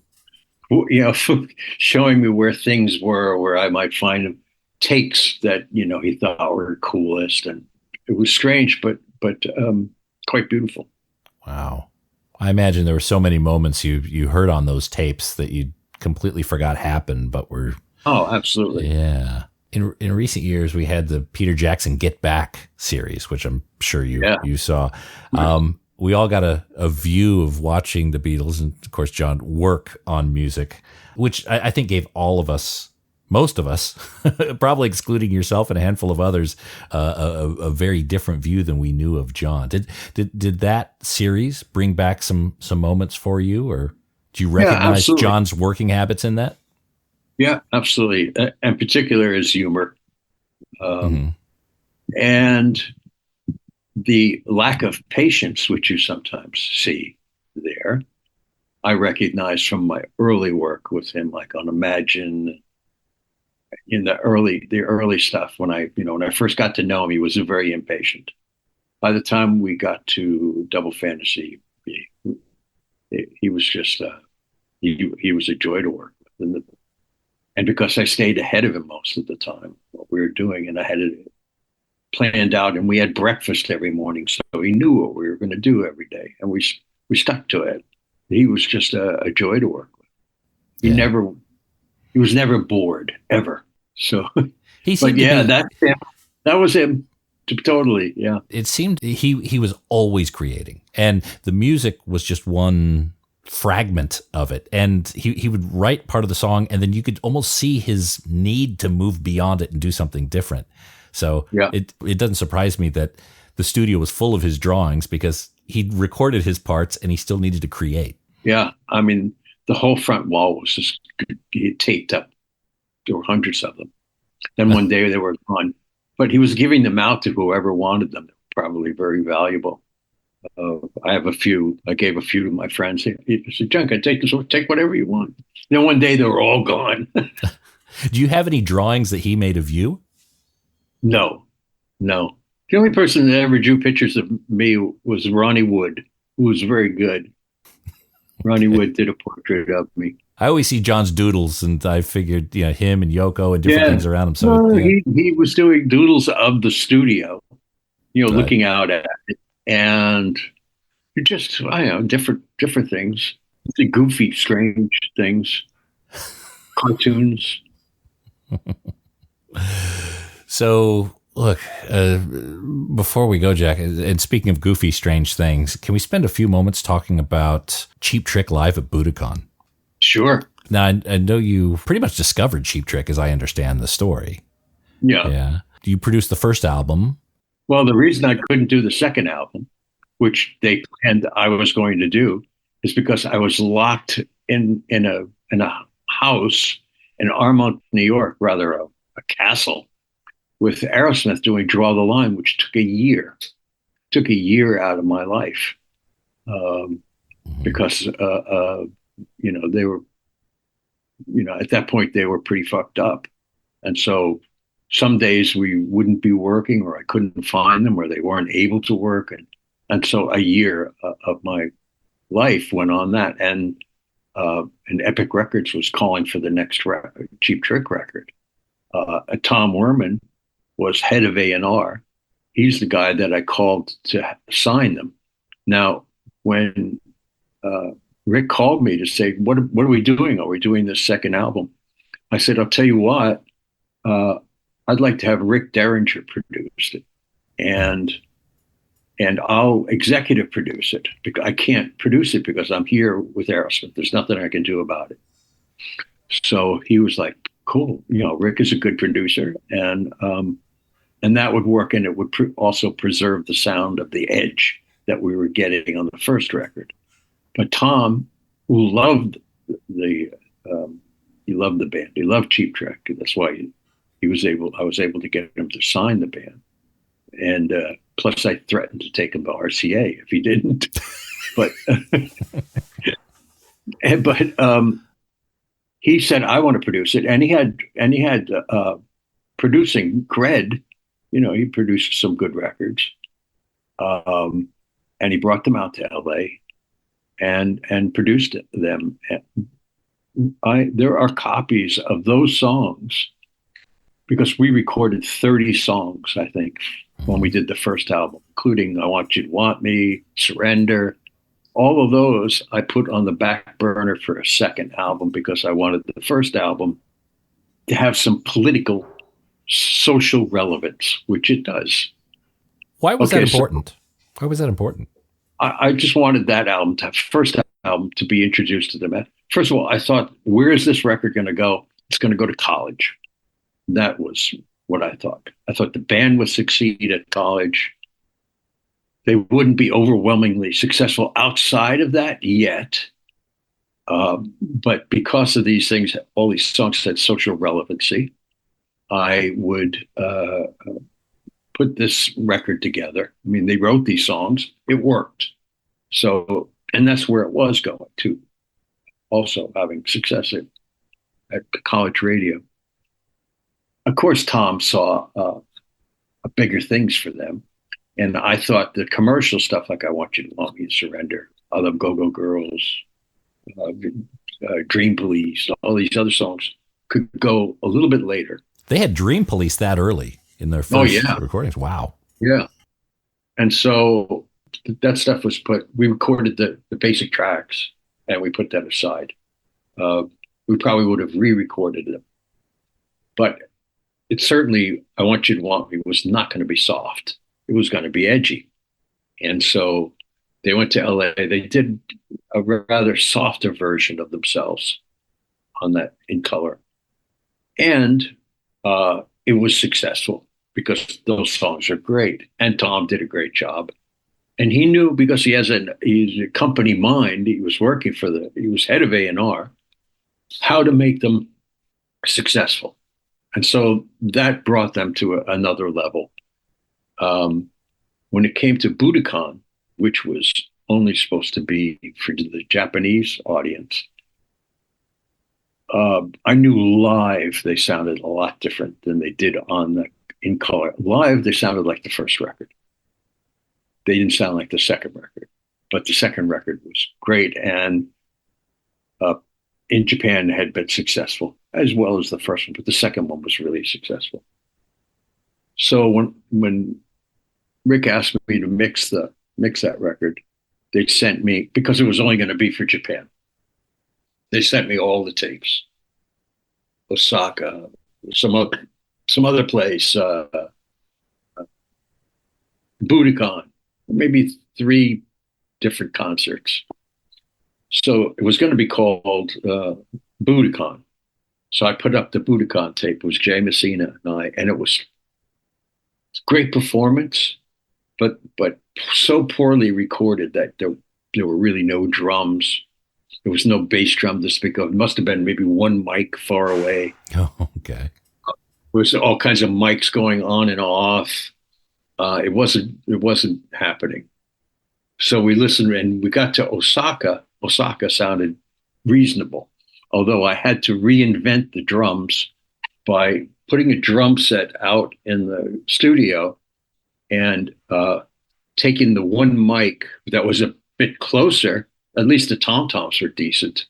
showing me where things were, where I might find takes that, he thought were coolest. And it was strange, but quite beautiful. Wow. I imagine there were so many moments you heard on those tapes that you completely forgot happened, but were. Oh, absolutely. Yeah. In recent years, we had the Peter Jackson Get Back series, which I'm sure you saw. We all got a view of watching the Beatles and, of course, John work on music, which I think gave all of us, most of us, probably excluding yourself and a handful of others, a very different view than we knew of John. Did that series bring back some moments for you, or do you recognize John's working habits in that? Yeah, absolutely. In particular, his humor. And the lack of patience, which you sometimes see there, I recognize from my early work with him, like on Imagine, in the early stuff. When I first got to know him, he was very impatient. By the time we got to Double Fantasy, he was just he was a joy to work with. And because I stayed ahead of him most of the time, what we were doing, and I had it planned out, and we had breakfast every morning, so he knew what we were going to do every day, and we stuck to it. He was just a joy to work with. He was never bored ever. So, that was him. Totally, yeah. It seemed he was always creating, and the music was just one fragment of it, and he would write part of the song and then you could almost see his need to move beyond it and do something different. So it doesn't surprise me that the studio was full of his drawings because he'd recorded his parts and he still needed to create. Yeah. I mean, the whole front wall was just taped up. There were hundreds of them. Then one day they were gone, but he was giving them out to whoever wanted them. Probably very valuable. I have a few. I gave a few to my friends. He said, "John, can I take this? Take whatever you want." Then one day they were all gone. Do you have any drawings that he made of you? No. The only person that ever drew pictures of me was Ronnie Wood, who was very good. Ronnie Wood did a portrait of me. I always see John's doodles, and I figured, him and Yoko and different things around him. So he was doing doodles of the studio, right. Looking out at it, and just different things, the goofy, strange things, cartoons. So, look, before we go, Jack, and speaking of goofy, strange things, can we spend a few moments talking about Cheap Trick live at Budokan? Sure. Now, I know you pretty much discovered Cheap Trick, as I understand the story. Yeah. You produced the first album. Well, the reason I couldn't do the second album, which they planned I was going to do, is because I was locked in a house in Armonk, New York, rather a castle, with Aerosmith doing Draw the Line, which took a year. Took a year out of my life because they were, at that point they were pretty fucked up, and so some days we wouldn't be working, or I couldn't find them, or they weren't able to work, and so a year of my life went on that, and Epic Records was calling for the next Cheap Trick record. Tom Werman was head of A&R. He's the guy that I called to sign them. Now, when Rick called me to say, what are we doing? Are we doing this second album? I said, I'll tell you what, I'd like to have Rick Derringer produce it, and I'll executive produce it, because I can't produce it because I'm here with Aerosmith. There's nothing I can do about it. So he was like, cool. Rick is a good producer, and that would work, and it would also preserve the sound of the edge that we were getting on the first record. But Tom, who loved he loved the band. He loved Cheap Trick. That's why I was able to get him to sign the band. And plus I threatened to take him to RCA if he didn't. But he said, I want to produce it. And he had producing cred. He produced some good records. And he brought them out to LA and produced them. There are copies of those songs, because we recorded 30 songs, I think, when we did the first album, including I Want You to Want Me, Surrender. All of those I put on the back burner for a second album, because I wanted the first album to have some political, social relevance, which it does. Why was that important? Why was that important? I just wanted that album to have, first album, to be introduced to them. First of all, I thought, where is this record going to go? It's going to go to college. That was what I thought. I thought the band would succeed at college. They wouldn't be overwhelmingly successful outside of that yet. But because of these things, all these songs had social relevancy, I would put this record together. I mean, they wrote these songs. It worked. So, and that's where it was going to. Also having success at college radio. Of course, Tom saw bigger things for them. And I thought the commercial stuff, like I Want You to Want Me, Surrender, I Love Go-Go Girls, Dream Police, all these other songs could go a little bit later. They had Dream Police that early in their first recordings. Wow. Yeah. And so that stuff was we recorded the basic tracks and we put that aside. We probably would have re-recorded them. But it certainly, I Want You to Want Me was not going to be soft. It was going to be edgy. And so they went to LA. They did a rather softer version of themselves on that, in color. And it was successful because those songs are great. And Tom did a great job. And he knew, because he's a company mind, he was head of A&R, how to make them successful. And so that brought them to another level. When it came to Budokan, which was only supposed to be for the Japanese audience, I knew live they sounded a lot different than they did in color. Live, they sounded like the first record. They didn't sound like the second record, but the second record was great, and in Japan had been successful as well as the first one, but the second one was really successful. So when Rick asked me to mix that record, they sent me, because it was only going to be for Japan, they sent me all the tapes. Osaka, some other place, Budokan, maybe 3 different concerts. So it was going to be called Budokan. So I put up the Budokan tape. It was Jay Messina and I, and it was great performance, but so poorly recorded that there were really no drums. There was no bass drum to speak of. It must have been maybe one mic far away. Oh, okay. There was all kinds of mics going on and off. It wasn't happening. So we listened, and we got to Osaka. Osaka sounded reasonable, although I had to reinvent the drums by putting a drum set out in the studio and taking the one mic that was a bit closer. At least the tom-toms were decent,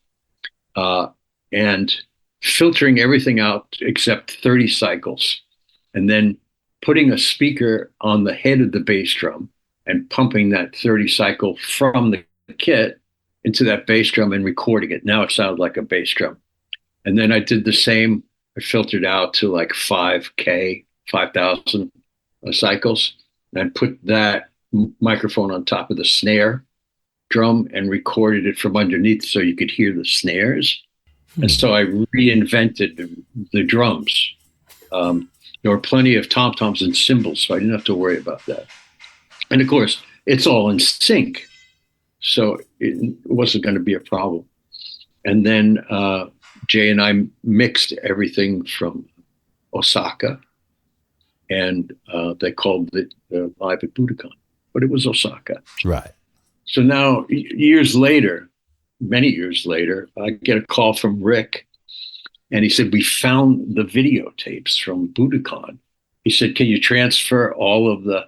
and filtering everything out except 30 cycles, and then putting a speaker on the head of the bass drum and pumping that 30 cycle from the kit into that bass drum and recording it. Now it sounded like a bass drum. And then I did the same. I filtered out to like 5,000 cycles, and put that microphone on top of the snare drum and recorded it from underneath so you could hear the snares. And so I reinvented the drums. There were plenty of tom-toms and cymbals, so I didn't have to worry about that. And of course, it's all in sync, so it wasn't going to be a problem. And then Jay and I mixed everything from Osaka, and they called it Live at Budokan, but it was Osaka. Right. So now, many years later, I get a call from Rick, and he said, we found the videotapes from Budokan. He said, can you transfer all of the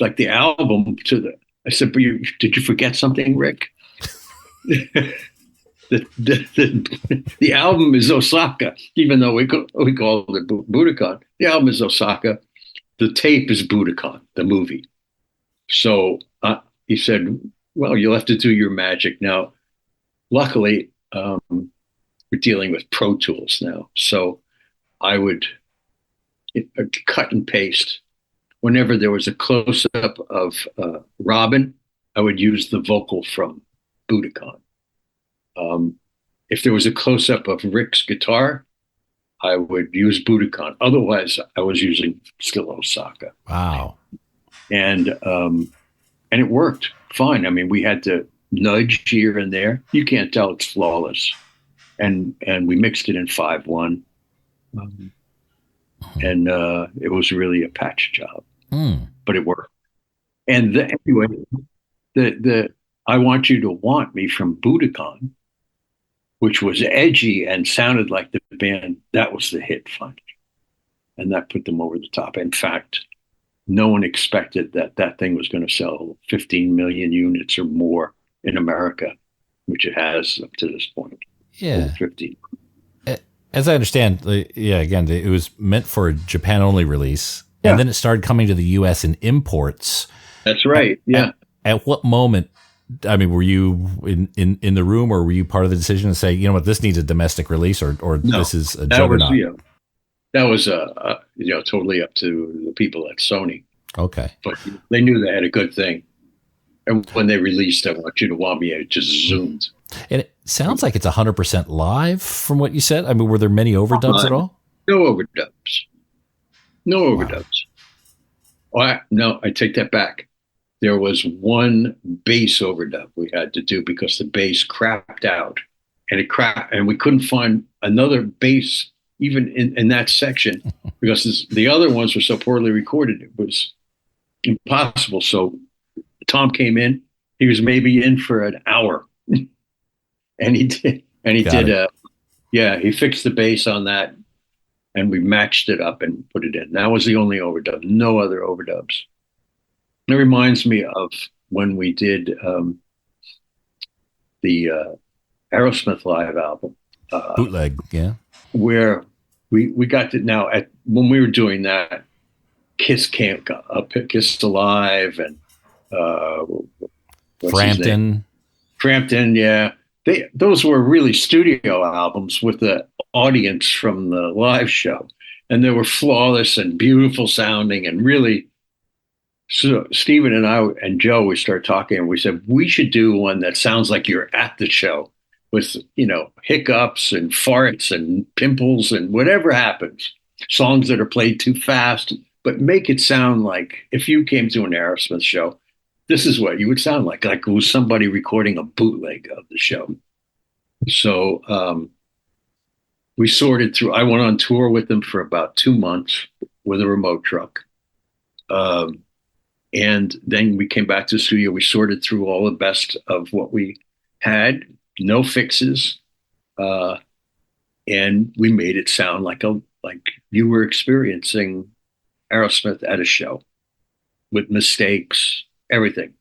like the album to the? I said, but did you forget something, Rick? the album is Osaka, even though we call it Budokan. The album is Osaka. The tape is Budokan, the movie. So he said, well, you'll have to do your magic. Now, luckily, we're dealing with Pro Tools now. So I would cut and paste. Whenever there was a close-up of Robin, I would use the vocal from Budokan. If there was a close-up of Rick's guitar, I would use Budokan. Otherwise, I was using still Osaka. Wow. And it worked fine. I mean, we had to nudge here and there. You can't tell it's flawless. And we mixed it in 5/1. And it was really a patch job. But it worked. And anyway, the I Want You to Want Me from Budokan, which was edgy and sounded like the band, that was the hit finally. And that put them over the top. In fact, no one expected that thing was going to sell 15 million units or more in America, which it has up to this point. Yeah. 15. As I understand, again, it was meant for a Japan-only release, and then it started coming to the U.S. in imports. That's right. At what moment, I mean, were you in the room, or were you part of the decision to say, you know what, this needs a domestic release, or no, this is a juggernaut? That was totally up to the people at Sony. Okay. But they knew they had a good thing. And when they released I Want You to Want Me, it just zoomed. And it sounds like it's 100% live from what you said. I mean, were there many overdubs at all? No overdubs. No overdubs. No, I take that back. There was one bass overdub we had to do because the bass crapped out, and we couldn't find another bass even in that section because the other ones were so poorly recorded. It was impossible. So Tom came in. He was maybe in for an hour, and he did. And he fixed the bass on that, and we matched it up and put it in. That was the only overdub. No other overdubs. It reminds me of when we did the Aerosmith live album, Bootleg, yeah, where we got to when we were doing that, Kiss Alive, and Frampton, yeah. Those were really studio albums with the audience from the live show, and they were flawless and beautiful sounding, and really. So Stephen and I and Joe, we started talking, and we said we should do one that sounds like you're at the show, with hiccups and farts and pimples and whatever happens. Songs that are played too fast, but make it sound like if you came to an Aerosmith show, this is what you would sound like it was somebody recording a bootleg of the show. So we sorted through. I went on tour with them for about 2 months with a remote truck. And then we came back to the studio. We sorted through all the best of what we had, no fixes. And we made it sound like you were experiencing Aerosmith at a show with mistakes, everything.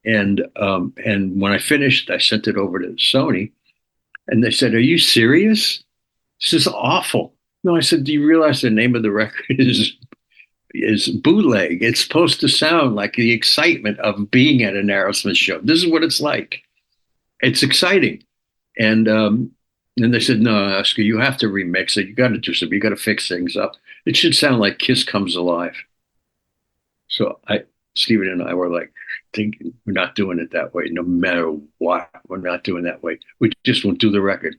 And when I finished, I sent it over to Sony, and they said, "Are you serious? This is awful." No, I said, "Do you realize the name of the record is Bootleg? It's supposed to sound like the excitement of being at an Aerosmith show. This is what it's like. It's exciting." And they said, "No, Oscar, you have to remix it. You got to do something. You got to fix things up. It should sound like Kiss Comes Alive." So Stephen and I were like, thinking, we're not doing it that way. No matter what, we're not doing that way. We just won't do the record.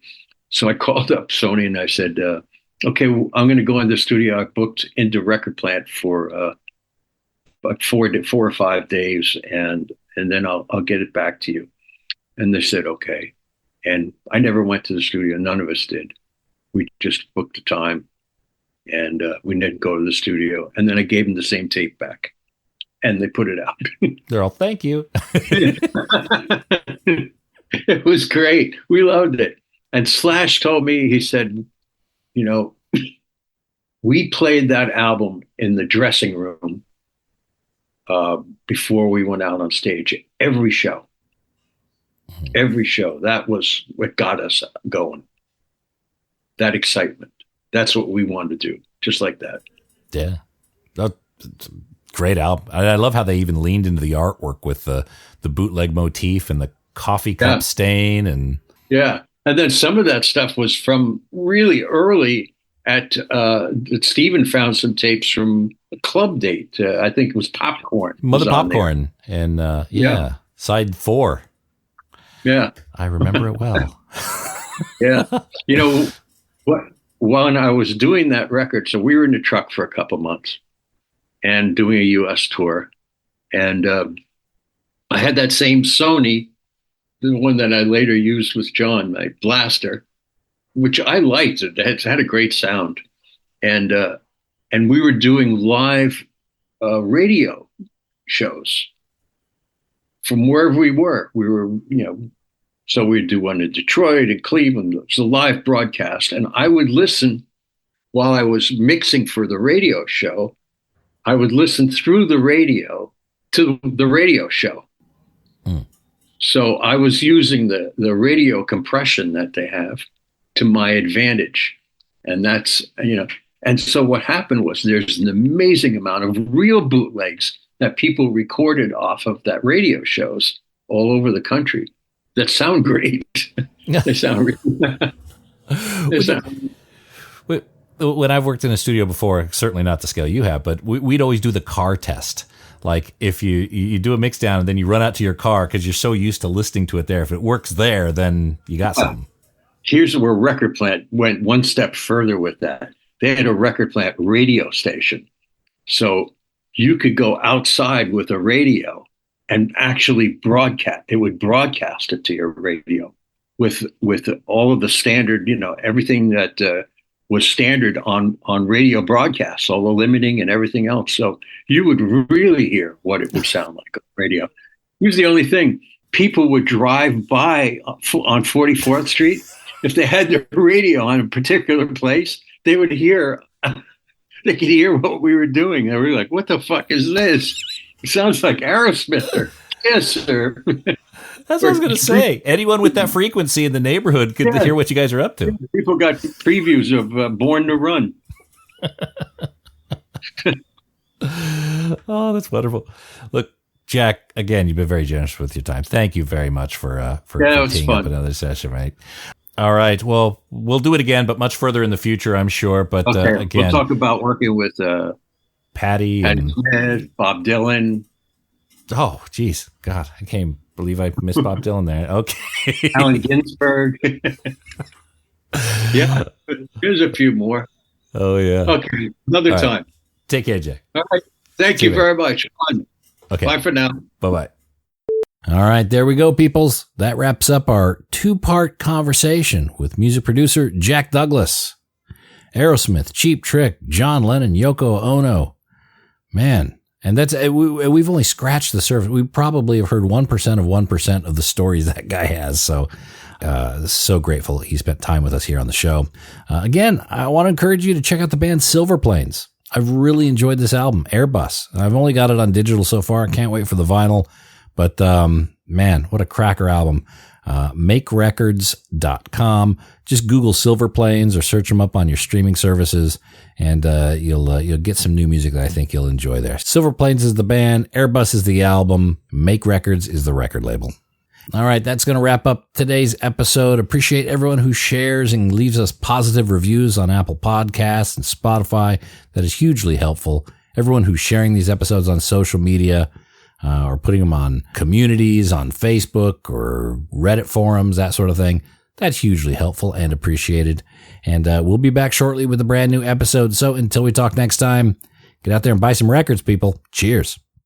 So I called up Sony and I said, "Okay, well, I'm going to go in the studio. I booked into Record Plant for about 4 or 5 days, and then I'll get it back to you." And they said, "Okay." And I never went to the studio. None of us did. We just booked the time, and we didn't go to the studio. And then I gave them the same tape back, and they put it out. They're all, "Thank you." It was great. We loved it. And Slash told me, he said, we played that album in the dressing room before we went out on stage. Every show. That was what got us going. That excitement. That's what we wanted to do. Just like that. Yeah. That's a great album. I love how they even leaned into the artwork with the bootleg motif and the coffee cup stain. And and then some of that stuff was from really early Stephen found some tapes from a club date. I think it was Popcorn. Mother Popcorn. And side 4. Yeah. I remember it well. Yeah. When I was doing that record, so we were in the truck for a couple months and doing a U.S. tour. And I had that same Sony, the one that I later used with John, my Blaster, which I liked. It had a great sound. And we were doing live radio shows from wherever we were. We were, so we'd do one in Detroit and Cleveland. It was a live broadcast. And I would listen while I was mixing for the radio show. I would listen through the radio to the radio show. So I was using the radio compression that they have to my advantage. And that's, and so what happened was there's an amazing amount of real bootlegs that people recorded off of that radio shows all over the country that sound great. They sound really When I've worked in a studio before, certainly not the scale you have, but we'd always do the car test. Like if you do a mix down and then you run out to your car because you're so used to listening to it there. If it works there, then you got something. Here's where Record Plant went one step further with that. They had a Record Plant radio station So you could go outside with a radio and actually broadcast. It would broadcast it to your radio with all of the standard, everything that was standard on radio broadcasts, all the limiting and everything else. So you would really hear what it would sound like on radio. Here's the only thing: people would drive by on 44th Street. If they had their radio on a particular place, they would hear. They could hear what we were doing. They were like, "What the fuck is this? It sounds like Aerosmith or Kiss or." That's what I was going to say. Anyone with that frequency in the neighborhood could hear what you guys are up to. People got previews of Born to Run. Oh, that's wonderful. Look, Jack, again, you've been very generous with your time. Thank you very much for teeing up another session, right? All right. Well, we'll do it again, but much further in the future, I'm sure. But again, we'll talk about working with Patty and Smith, Bob Dylan. Oh, geez. God, I can't believe I missed Bob Dylan there. Okay. Allen Ginsberg. Yeah. There's a few more. Oh, yeah. Okay. Another All time. Right. Take care, Jack. All right. Thank you very much. Okay. Bye for now. Bye-bye. All right, there we go, peoples. That wraps up our 2-part conversation with music producer Jack Douglas. Aerosmith, Cheap Trick, John Lennon, Yoko Ono. Man, and that's we've only scratched the surface. We probably have heard 1% of the stories that guy has. So grateful he spent time with us here on the show. Again, I want to encourage you to check out the band Silver Planes. I've really enjoyed this album, Airbus. I've only got it on digital so far. I can't wait for the vinyl. But, man, what a cracker album. MakeRecords.com. Just Google Silver Planes or search them up on your streaming services, and you'll get some new music that I think you'll enjoy there. Silver Planes is the band. Airbus is the album. Make Records is the record label. All right, that's going to wrap up today's episode. Appreciate everyone who shares and leaves us positive reviews on Apple Podcasts and Spotify. That is hugely helpful. Everyone who's sharing these episodes on social media, or putting them on communities on Facebook or Reddit forums, that sort of thing. That's hugely helpful and appreciated. And we'll be back shortly with a brand new episode. So until we talk next time, get out there and buy some records, people. Cheers.